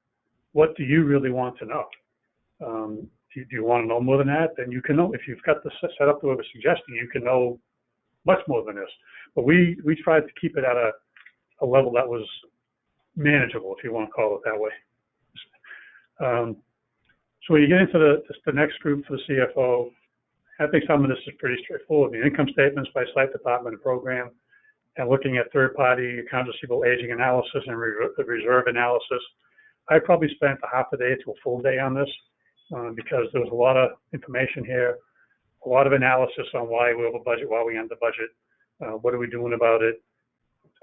what do you really want to know. Do you want to know more than that? Then you can know. If you've got the set up the way we're suggesting, you can know much more than this. But we tried to keep it at a level that was manageable, if you want to call it that way. So when you get into the next group for the CFO, I think some of this is pretty straightforward. The income statements by site, department, and program, and looking at third-party accounts receivable aging analysis and reserve analysis. I probably spent a half a day to a full day on this because there was a lot of information here, a lot of analysis on why we over budget, why we under budget, what are we doing about it,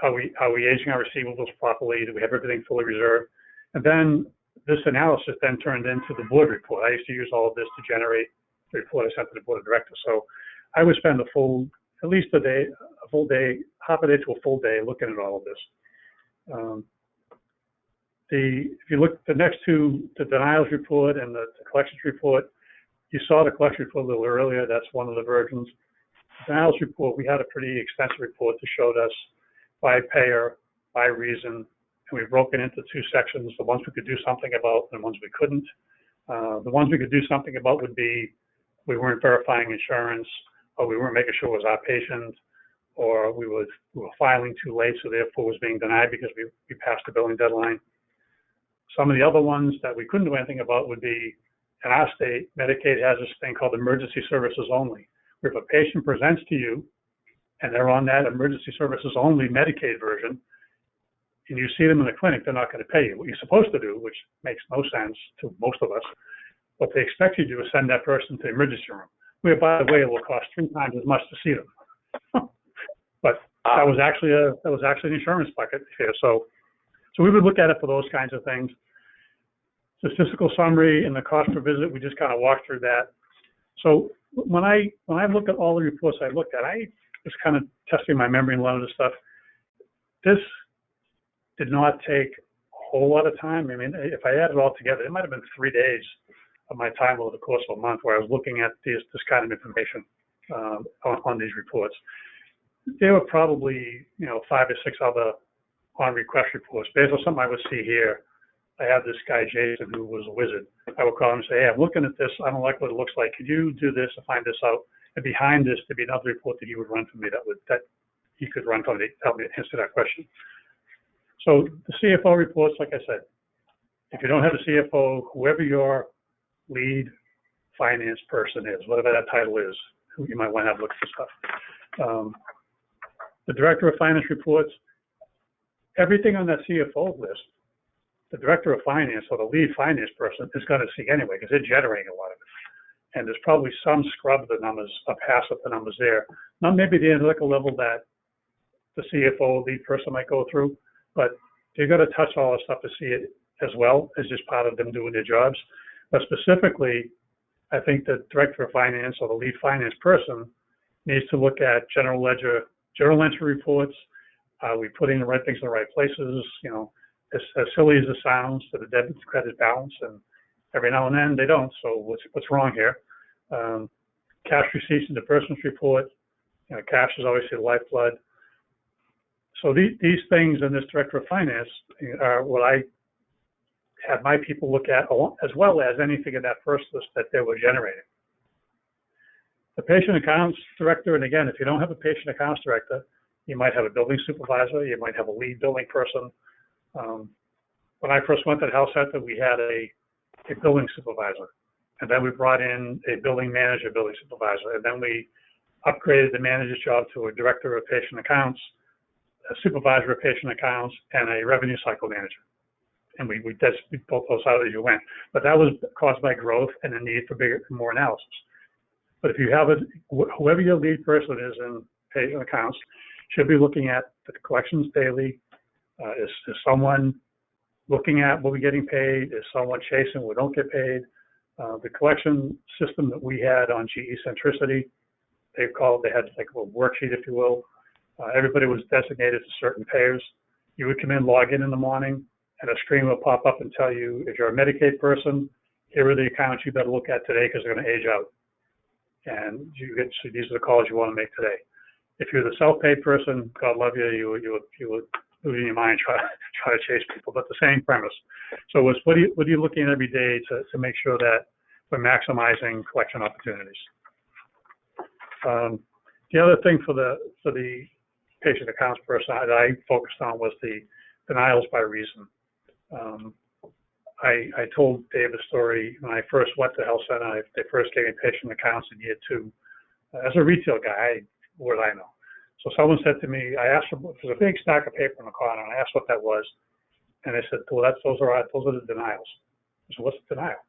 are we aging our receivables properly, do we have everything fully reserved? And then this analysis then turned into the board report. I used to use all of this to generate the report I sent to the board of directors. So I would spend at least a day, a full day, half a day to a full day looking at all of this. If you look at the next two, the denials report and the collections report, you saw the collection report a little earlier. That's one of the versions. The denials report, we had a pretty extensive report that showed us by payer, by reason, and we broke it into two sections, the ones we could do something about and the ones we couldn't. The ones we could do something about would be we weren't verifying insurance, or we weren't making sure it was our patient, or we were filing too late, so therefore was being denied because we passed the billing deadline. Some of the other ones that we couldn't do anything about would be, in our state, Medicaid has this thing called emergency services only, where if a patient presents to you and they're on that emergency services only Medicaid version, and you see them in the clinic, they're not going to pay you. What you're supposed to do, which makes no sense to most of us, what they expect you to do is send that person to the emergency room, where, by the way, it will cost 3 times as much to see them. But that was actually an insurance bucket here. So we would look at it for those kinds of things. Statistical summary and the cost per visit, we just kind of walked through that. So when I look at all the reports I looked at, I was kind of testing my memory and a lot of this stuff. This did not take a whole lot of time. I mean, if I add it all together, it might have been 3 days of my time over the course of a month where I was looking at this kind of information on these reports. There were probably 5 or 6 other on request reports. Based on something I would see here, I have this guy, Jason, who was a wizard. I would call him and say, hey, I'm looking at this. I don't like what it looks like. Could you do this and find this out? And behind this, there'd be another report that he would run for me that he could run for me to help me answer that question. So the CFO reports, like I said, if you don't have a CFO, whoever your lead finance person is, whatever that title is, who you might want to have look for stuff. The director of finance reports, everything on that CFO list, the director of finance or the lead finance person is going to see anyway because they're generating a lot of it. And there's probably some scrub of the numbers, a pass of the numbers there. Not maybe the analytical level that the CFO lead person might go through, but they're going to touch all the stuff to see it as well as just part of them doing their jobs. But specifically, I think the director of finance or the lead finance person needs to look at journal entry reports. Are we putting the right things in the right places? as silly as it sounds, to the debit to credit balance, and every now and then they don't. So what's wrong here? Cash receipts in the person's report. Cash is obviously the lifeblood. So these things in this director of finance are what I had my people look at, as well as anything in that first list that they were generating. The patient accounts director, and again, if you don't have a patient accounts director, you might have a building supervisor, you might have a lead building person. When I first went to the health center, we had a building supervisor, and then we brought in a building manager, building supervisor, and then we upgraded the manager's job to a director of patient accounts, a supervisor of patient accounts, and a revenue cycle manager. And we built those out as you went. But that was caused by growth and the need for more analysis. But if you have whoever your lead person is in patient accounts should be looking at the collections daily. Is someone looking at what we're getting paid? Is someone chasing what we don't get paid? The collection system that we had on GE Centricity, they had like a worksheet, if you will. Everybody was designated to certain payers. You would come in, log in the morning, and a screen will pop up and tell you, if you're a Medicaid person, here are the accounts you better look at today because they're going to age out. And so these are the calls you want to make today. If you're the self-paid person, God love you, you would losing your mind try to chase people, but the same premise. So it's what are you looking at every day to make sure that we're maximizing collection opportunities. The other thing for the patient accounts person that I focused on was the denials by reason. I told Dave a story when I first went to health center. They first gave me patient accounts in year 2. As a retail guy, what did I know? So someone said to me, I asked them, there's a big stack of paper in the corner, and I asked what that was, and they said, well, those are the denials. I said, what's a denial?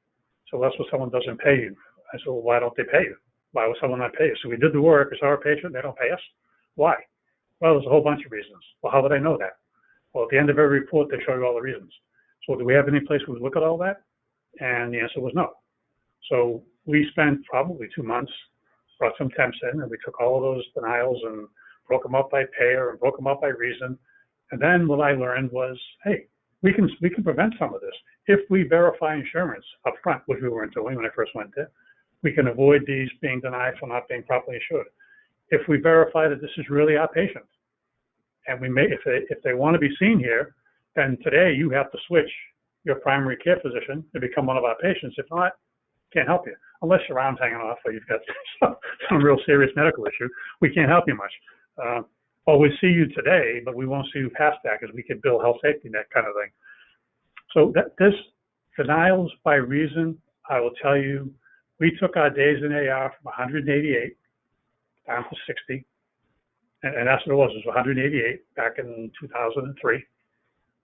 So that's what someone doesn't pay you. I said, well, why don't they pay you? Why would someone not pay you? So we did the work, it's our patient, they don't pay us. Why? Well, there's a whole bunch of reasons. Well, how would I know that? Well, at the end of every report, they show you all the reasons. So do we have any place where we look at all that? And the answer was no. So we spent probably 2 months, brought some temps in, and we took all of those denials and broke them up by payer and broke them up by reason. And then what I learned was, hey, we can prevent some of this. If we verify insurance up front, which we weren't doing when I first went there, we can avoid these being denied for not being properly insured. If we verify that this is really our patient, and if they want to be seen here, then today you have to switch your primary care physician to become one of our patients. If not, can't help you. Unless your arm's hanging off or you've got some real serious medical issue, we can't help you much. Or we see you today, but we won't see you past that because we can bill health safety net kind of thing. So this denials by reason, I will tell you, we took our days in AR from 188 down to 60. And that's what it was 188 back in 2003.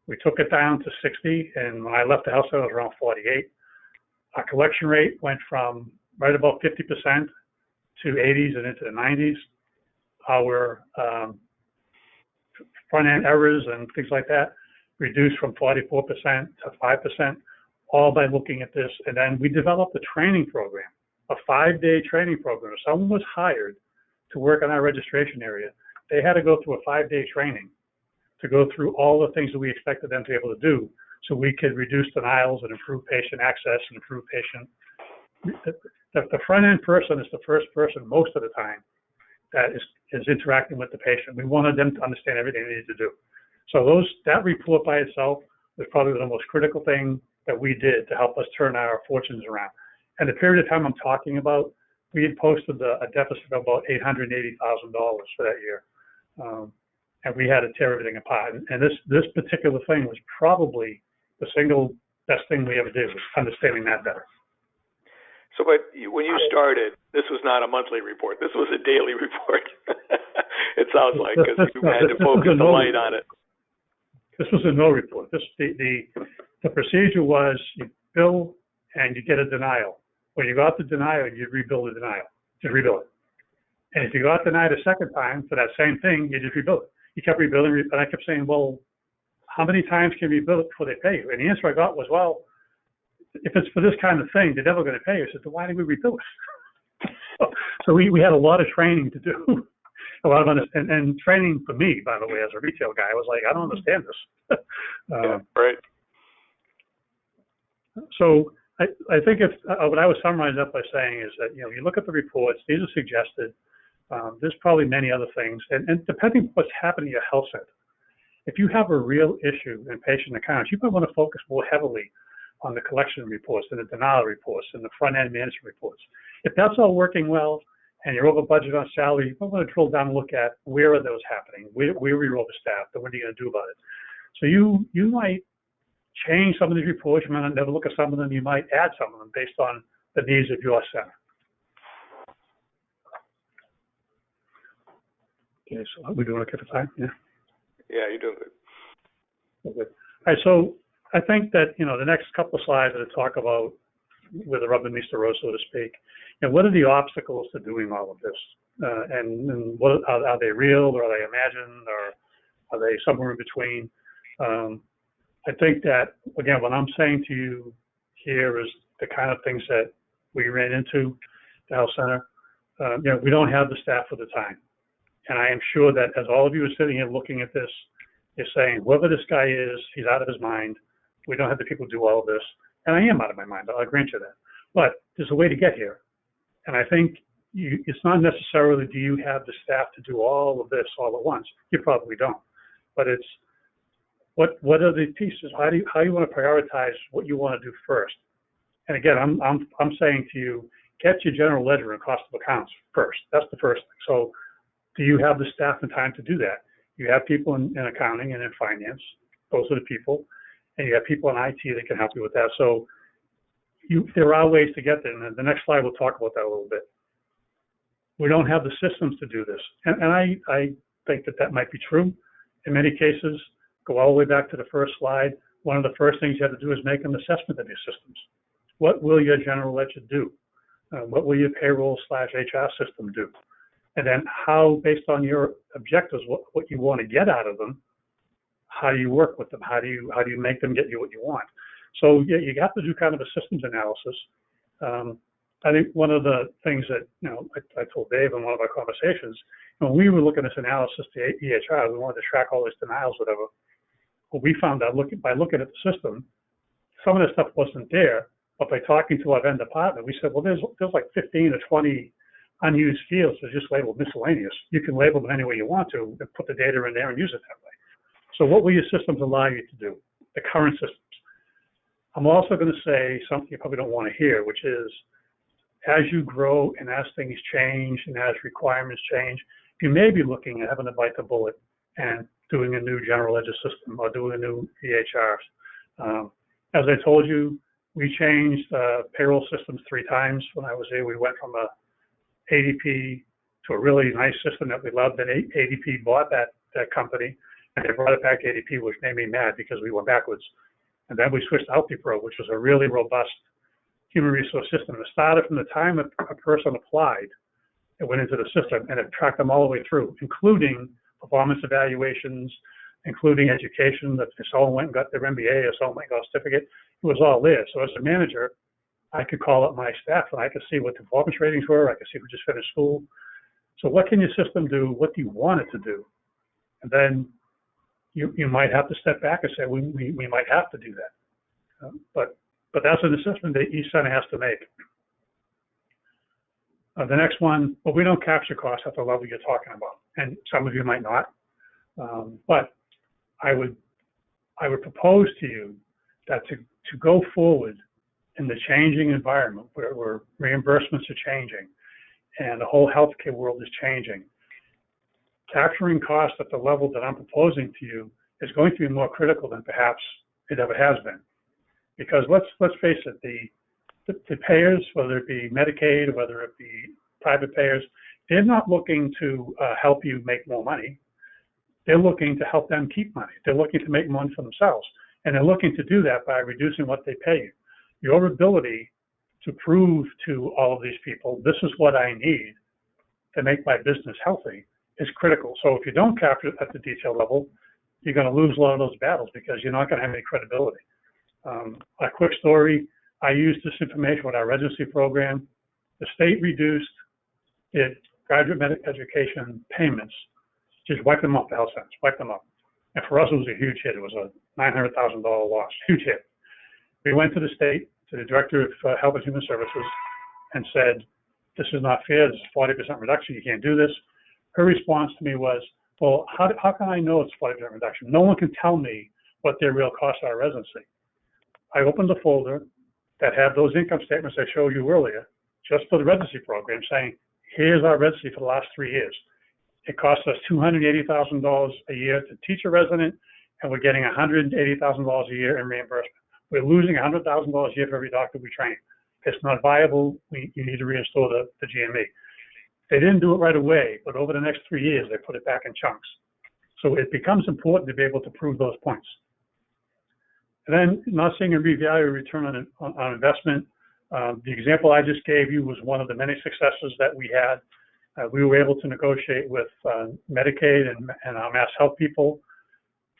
We took it down to 60, and when I left the health center, it was around 48. Our collection rate went from right about 50% to 80s and into the 90s. Our front-end errors and things like that reduced from 44% to 5%, all by looking at this. And then we developed a training program, a 5-day training program. If someone was hired to work on our registration area, they had to go through a 5-day training to go through all the things that we expected them to be able to do so we could reduce denials and improve patient access and improve patient. The front-end person is the first person most of the time that is interacting with the patient. We wanted them to understand everything they need to do. So that report by itself was probably the most critical thing that we did to help us turn our fortunes around. And the period of time I'm talking about, we had posted a deficit of about $880,000 for that year. And we had to tear everything apart. And this particular thing was probably the single best thing we ever did, was understanding that better. So, but when you started, this was not a monthly report. This was a daily report. It sounds like, because you had to focus the light on it. This was a no report. The procedure was you bill and you get a denial. When you got the denial, you rebuild the denial. Just rebuild it. And if you got denied a second time for that same thing, you just rebuild it. You kept rebuilding, and I kept saying, well, how many times can you rebuild it before they pay you? And the answer I got was, well, if it's for this kind of thing, they're never going to pay you. I said, so why did we rebuild it? So we had a lot of training to do. a lot of and training for me, by the way, as a retail guy, I was like, I don't understand this. Yeah, right. So I think what I would summarize up by saying is that, you look at the reports, these are suggested. There's probably many other things, and depending on what's happening in your health center. If you have a real issue in patient accounts, you might want to focus more heavily on the collection reports and the denial reports and the front-end management reports. If that's all working well and you're over budget on salary, you might want to drill down and look at where are those happening, where are we overstaffed, and what are you going to do about it? So you might change some of these reports, you might not never look at some of them, you might add some of them based on the needs of your center. Okay, so are we doing okay for time? Yeah. Yeah, you're doing good. Okay. All right, so I think that, the next couple of slides that talk about where the rubber meets the road, so to speak, what are the obstacles to doing all of this? And what are they real, or are they imagined, or are they somewhere in between? I think that, again, what I'm saying to you here is the kind of things that we ran into the health center. We don't have the staff for the time. And I am sure that as all of you are sitting here looking at this, you're saying, whoever this guy is, he's out of his mind. We don't have the people to do all of this. And I am out of my mind, I'll grant you that. But there's a way to get here. And I think it's not necessarily do you have the staff to do all of this all at once. You probably don't. But it's what are the pieces? How do you want to prioritize what you want to do first? And again, I'm saying to you, get your general ledger and cost of accounts first. That's the first thing. So do you have the staff and time to do that? You have people in accounting and in finance. Those are the people. And you have people in IT that can help you with that. So there are ways to get there. And the next slide, we'll talk about that a little bit. We don't have the systems to do this. And I think that might be true in many cases. Go all the way back to the first slide. One of the first things you have to do is make an assessment of your systems. What will your general ledger do? What will your payroll/HR system do? And then how, based on your objectives, what you want to get out of them, how do you work with them? How do you make them get you what you want? So yeah, you have to do kind of a systems analysis. I think one of the things that I told Dave in one of our conversations, when we were looking at this analysis to EHR, we wanted to track all these denials, whatever. Well, we found out by looking at the system, some of the stuff wasn't there. But by talking to our vendor partner, we said, well, there's like 15 or 20 unused fields that are just labeled miscellaneous. You can label them any way you want to and put the data in there and use it that way. So what will your systems allow you to do, the current systems? I'm also going to say something you probably don't want to hear, which is as you grow and as things change and as requirements change, you may be looking at having to bite the bullet and doing a new general ledger system or doing a new EHRs. As I told you, we changed payroll systems 3 times when I was there. We went from a ADP to a really nice system that we loved. Then ADP bought that company, and they brought it back to ADP, which made me mad because we went backwards. And then we switched to AltiPro, which was a really robust human resource system. It started from the time a person applied, it went into the system, and it tracked them all the way through, including performance evaluations, including education. If someone went and got their MBA or someone went and got a certificate, it was all there. So as a manager, I could call up my staff and I could see what the performance ratings were. I could see who just finished school. So what can your system do? What do you want it to do? And then you might have to step back and say, we might have to do that. But that's an assessment that each center has to make. The next one, well, we don't capture costs at the level you're talking about, and some of you might not. But I would propose to you that to go forward in the changing environment where reimbursements are changing and the whole healthcare world is changing, capturing costs at the level that I'm proposing to you is going to be more critical than perhaps it ever has been. Because let's face it, the payers, whether it be Medicaid, whether it be private payers, they're not looking to help you make more money. They're looking to help them keep money. They're looking to make money for themselves. And they're looking to do that by reducing what they pay you. Your ability to prove to all of these people, this is what I need to make my business healthy, is critical. So if you don't capture it at the detail level, you're going to lose a lot of those battles because you're not going to have any credibility. A quick story, I used this information with our residency program. The state reduced it graduate medical education payments, just wipe them off the health centers, wipe them up. And for us, it was a huge hit. It was a $900,000 loss, huge hit. We went to the state, to the Director of Health and Human Services, and said, this is not fair, this is 40% reduction, you can't do this. Her response to me was, well, how can I know it's 40% reduction? No one can tell me what their real costs are of residency. I opened a folder that had those income statements I showed you earlier, just for the residency program, saying, here's our residency for the last 3 years. It costs us $280,000 a year to teach a resident, and we're getting $180,000 a year in reimbursement. We're losing $100,000 a year for every doctor we train. It's not viable. You need to reinstall the GME. They didn't do it right away, but over the next 3 years, they put it back in chunks. So it becomes important to be able to prove those points. And then not seeing a revalue return on investment. The example I just gave you was one of the many successes that we had. We were able to negotiate with Medicaid and our Mass Health people.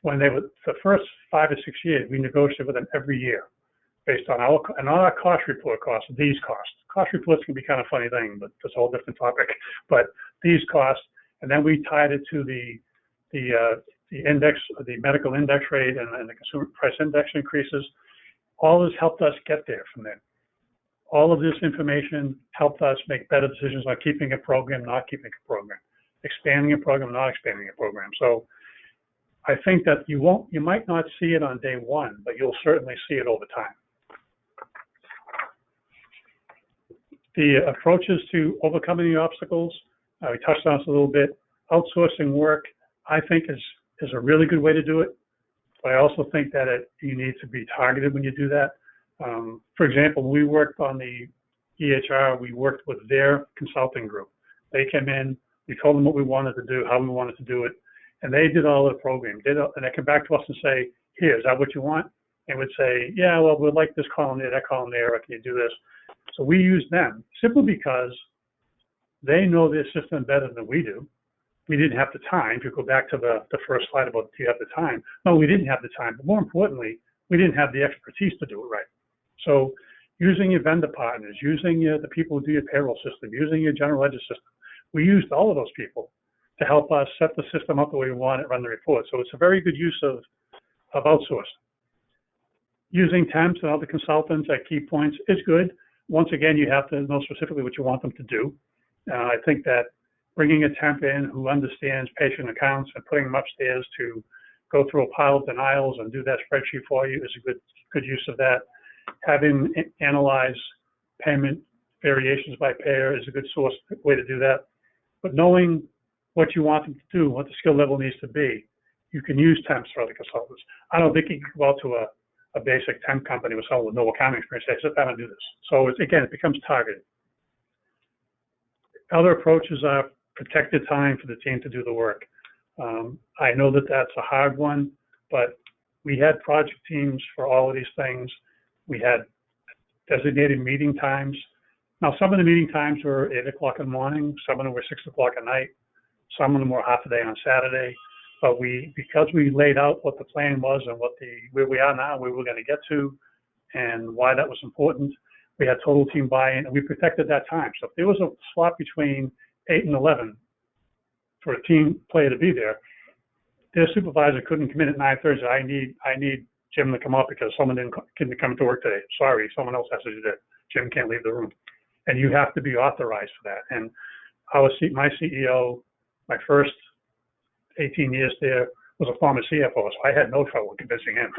When they were the first 5 or 6 years, we negotiated with them every year based on our cost report costs, these costs. Cost reports can be kind of a funny thing, but that's a whole different topic. But these costs, and then we tied it to the index, the medical index rate and the consumer price index increases. All this helped us get there from there. All of this information helped us make better decisions on keeping a program, not keeping a program, expanding a program, not expanding a program. So I think that you might not see it on day one, but you'll certainly see it over time. The approaches to overcoming the obstacles, we touched on this a little bit. Outsourcing work, I think is a really good way to do it. But I also think that you need to be targeted when you do that. For example, when we worked on the EHR, we worked with their consulting group. They came in, we told them what we wanted to do, how we wanted to do it, and they did all the program. And they come back to us and say, here, is that what you want? And we'd say, yeah, well, we'd like this column there, that column there, or can you do this? So we use them simply because they know their system better than we do. We didn't have the time. If you go back to the first slide about do you have the time? No, we didn't have the time. But more importantly, we didn't have the expertise to do it right. So using your vendor partners, using the people who do your payroll system, using your general ledger system, we used all of those people to help us set the system up the way we want it, run the report. So it's a very good use of outsourcing. Using temps and other consultants at key points is good. Once again, you have to know specifically what you want them to do. I think that bringing a temp in who understands patient accounts and putting them upstairs to go through a pile of denials and do that spreadsheet for you is a good use of that. Having analyze payment variations by payer is a good way to do that. But knowing what you want them to do, what the skill level needs to be, you can use temps for other consultants. I don't think you can go out to a basic temp company with someone with no accounting experience and say, sit down and do this. So again, it becomes targeted. Other approaches are protected time for the team to do the work. I know that that's a hard one, but we had project teams for all of these things. We had designated meeting times. Now, some of the meeting times were 8 o'clock in the morning. Some of them were 6 o'clock at night. Some of them were half a day on Saturday. But because we laid out what the plan was and where we are now, where we're going to get to, and why that was important, we had total team buy-in, and we protected that time. So if there was a slot between 8 and 11 for a team player to be there, their supervisor couldn't come in at 9:30. I need Jim to come up because someone couldn't come to work today. Sorry, someone else has to do that. Jim can't leave the room. And you have to be authorized for that. And my CEO, my first 18 years there, was a former CFO, so I had no trouble convincing him.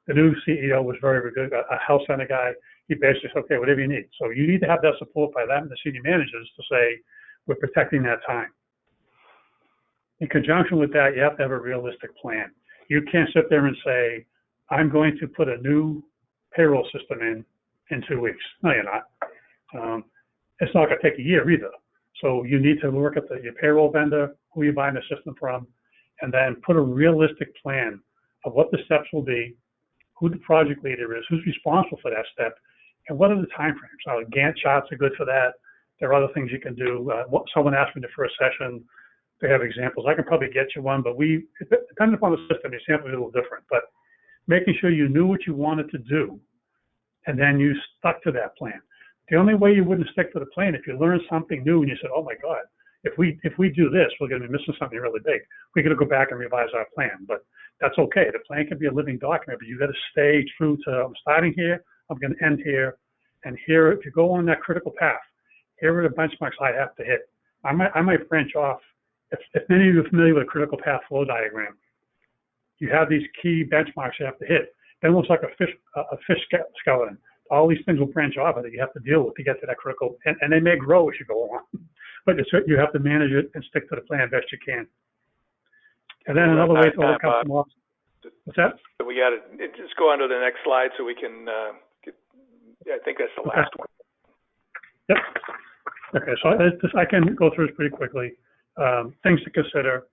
The new CEO was very, very good, a health center guy. He basically said, okay, whatever you need. So you need to have that support by them, the senior managers, to say, we're protecting that time. In conjunction with that, you have to have a realistic plan. You can't sit there and say, I'm going to put a new payroll system in 2 weeks. No, you're not. It's not going to take a year either. So you need to look at your payroll vendor, who you're buying the system from, and then put a realistic plan of what the steps will be, who the project leader is, who's responsible for that step, and what are the timeframes. Now, Gantt charts are good for that. There are other things you can do. Someone asked me in the first session, they have examples. I can probably get you one, but depending upon the system, the example is a little different. But making sure you knew what you wanted to do, and then you stuck to that plan. The only way you wouldn't stick to the plan if you learned something new and you said, oh my God, if we do this, we're going to be missing something really big. We're going to go back and revise our plan, but that's okay. The plan can be a living document, but you got to stay true to, I'm starting here, I'm going to end here, and here, if you go on that critical path, here are the benchmarks I have to hit. I might branch off. If many of you are familiar with a critical path flow diagram, you have these key benchmarks you have to hit. Then it looks like a fish skeleton. All these things will branch off that you have to deal with to get to that critical, and they may grow as you go along. But you have to manage it and stick to the plan best you can. And then another way to overcome some losses. What's that? So we got to just go on to the next slide so we can I think that's the last one. Yep. Okay, so I can go through this pretty quickly. Things to consider.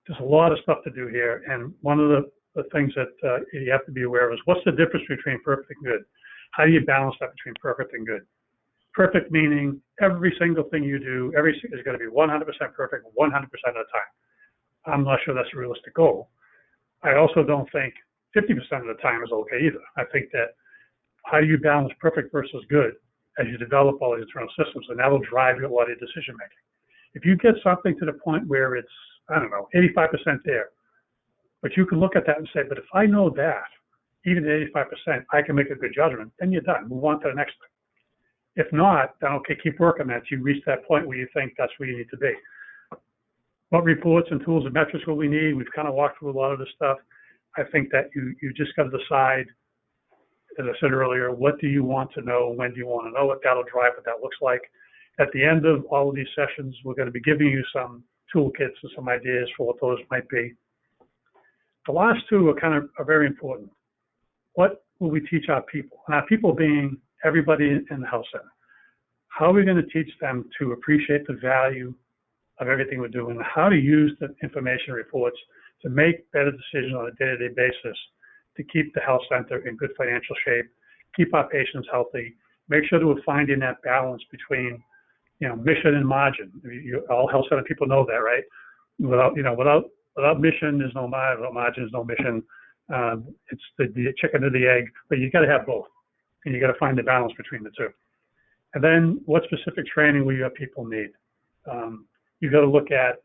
There's a lot of stuff to do here, and one of the things that you have to be aware of is what's the difference between perfect and good? How do you balance that between perfect and good? Perfect meaning every single thing you do, is going to be 100% perfect 100% of the time. I'm not sure that's a realistic goal. I also don't think 50% of the time is okay either. I think that how do you balance perfect versus good as you develop all these internal systems, and that will drive a lot of your decision making. If you get something to the point where it's, I don't know, 85% there, but you can look at that and say, but if I know that, even at 85%, I can make a good judgment, then you're done. Move on to the next thing. If not, then okay, keep working that. You reach that point where you think that's where you need to be. What reports and tools and metrics will we need? We've kind of walked through a lot of this stuff. I think that you just got to decide, as I said earlier, what do you want to know? When do you want to know it? That'll drive what that looks like. At the end of all of these sessions, we're going to be giving you some toolkits and some ideas for what those might be. The last two are very important. What will we teach our people? And our people being everybody in the health center. How are we going to teach them to appreciate the value of everything we're doing, how to use the information reports to make better decisions on a day-to-day basis to keep the health center in good financial shape, keep our patients healthy, make sure that we're finding that balance between, mission and margin. All health center people know that, right? Without mission, there's no margin. Without margin, there's no mission. It's the chicken or the egg, but you got to have both, and you got to find the balance between the two. And then, what specific training will your people need? You got to look at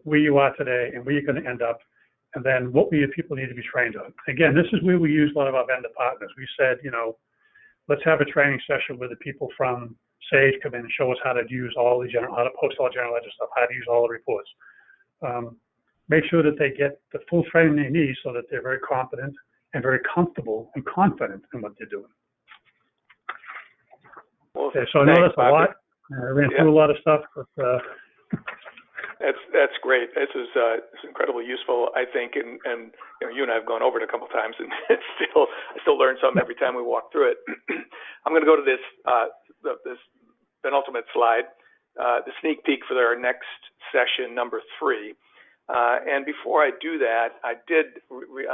where you are today and where you're going to end up, and then what will your people need to be trained on. Again, this is where we use a lot of our vendor partners. We said, let's have a training session where the people from Sage come in and show us how to use how to post all general ledger stuff, how to use all the reports. Make sure that they get the full training they need so that they're very competent and very comfortable and confident in what they're doing. Well, okay, so I know that's a lot. I ran through a lot of stuff, but that's great. This is incredibly useful, I think, and you and I have gone over it a couple of times, and I still learn something every time we walk through it. I'm going to go to this penultimate slide, the sneak peek for our next session, number 3. And before I do that, I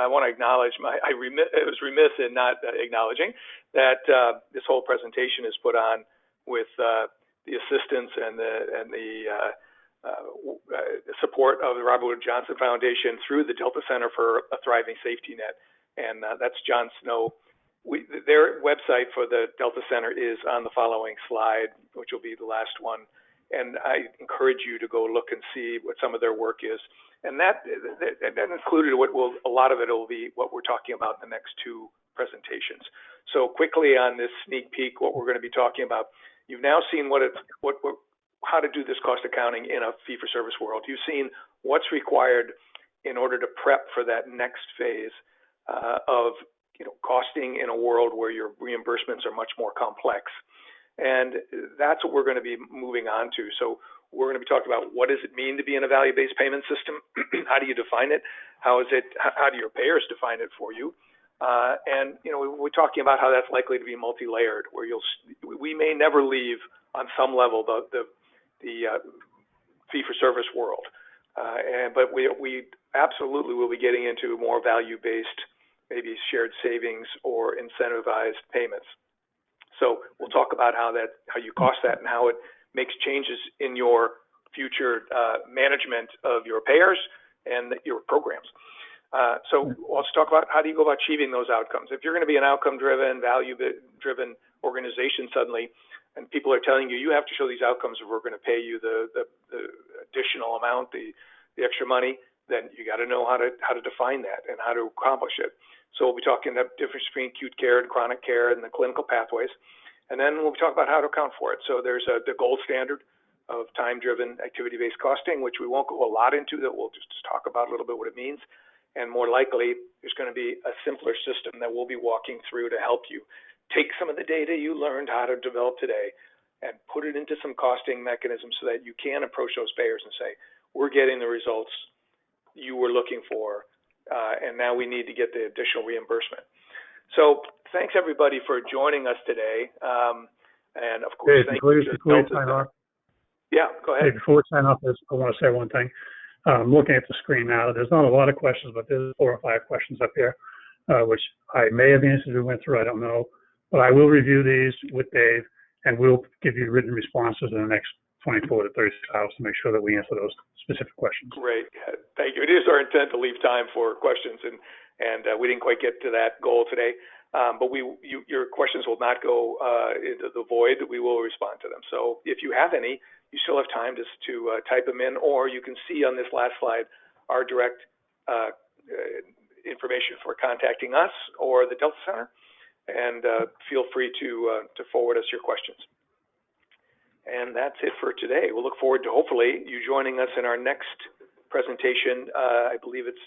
want to acknowledge I was remiss in not acknowledging that this whole presentation is put on with the assistance and the support of the Robert Wood Johnson Foundation through the Delta Center for a Thriving Safety Net, and that's John Snow. Their website for the Delta Center is on the following slide, which will be the last one. And I encourage you to go look and see what some of their work is. And that included a lot of it will be what we're talking about in the next 2 presentations. So quickly on this sneak peek, what we're going to be talking about, you've now seen how to do this cost accounting in a fee-for-service world. You've seen what's required in order to prep for that next phase of costing in a world where your reimbursements are much more complex. And that's what we're going to be moving on to. So we're going to be talking about what does it mean to be in a value-based payment system? How do you define it? How do your payers define it for you? And we're talking about how that's likely to be multi-layered, where we may never leave on some level the fee-for-service world, but we absolutely will be getting into more value-based, maybe shared savings or incentivized payments. So we'll talk about how you cost that and how it makes changes in your future management of your payers and your programs. So let's talk about how do you go about achieving those outcomes. If you're going to be an outcome-driven, value-driven organization suddenly, and people are telling you, you have to show these outcomes if we're going to pay you the additional amount, the extra money, then you got to know how to define that and how to accomplish it. So we'll be talking about the difference between acute care and chronic care and the clinical pathways. And then we'll talk about how to account for it. So there's the gold standard of time-driven activity-based costing, which we won't go a lot into, that we'll just talk about a little bit what it means. And more likely, there's going to be a simpler system that we'll be walking through to help you take some of the data you learned how to develop today and put it into some costing mechanisms so that you can approach those payers and say, we're getting the results you were looking for, and now we need to get the additional reimbursement. So thanks, everybody, for joining us today. And, of course, Dave, before you sign off. Yeah, go ahead. Hey, before we sign off, I want to say one thing. Looking at the screen now, there's not a lot of questions, but there's 4 or 5 questions up here, which I may have answered as we went through. I don't know. But I will review these with Dave, and we'll give you written responses in the next 24 to 36 hours to make sure that we answer those specific questions. Great. Thank you. It is our intent to leave time for questions, and we didn't quite get to that goal today. But your questions will not go into the void. We will respond to them. So if you have any, you still have time to type them in, or you can see on this last slide our direct information for contacting us or the Delta Center, and feel free to forward us your questions. And that's it for today. We'll look forward to hopefully you joining us in our next presentation. I believe it's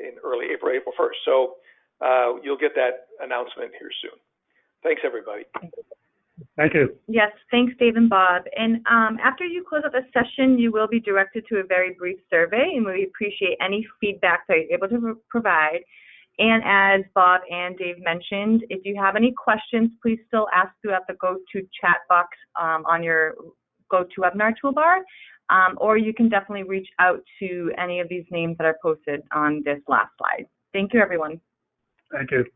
in early April 1st. So you'll get that announcement here soon. Thanks, everybody. Thank you. Yes, thanks, Dave and Bob. And after you close out the session, you will be directed to a very brief survey, and we appreciate any feedback that you're able to provide. And as Bob and Dave mentioned, if you have any questions, please still ask throughout the GoTo chat box on your GoToWebinar toolbar, or you can definitely reach out to any of these names that are posted on this last slide. Thank you, everyone. Thank you.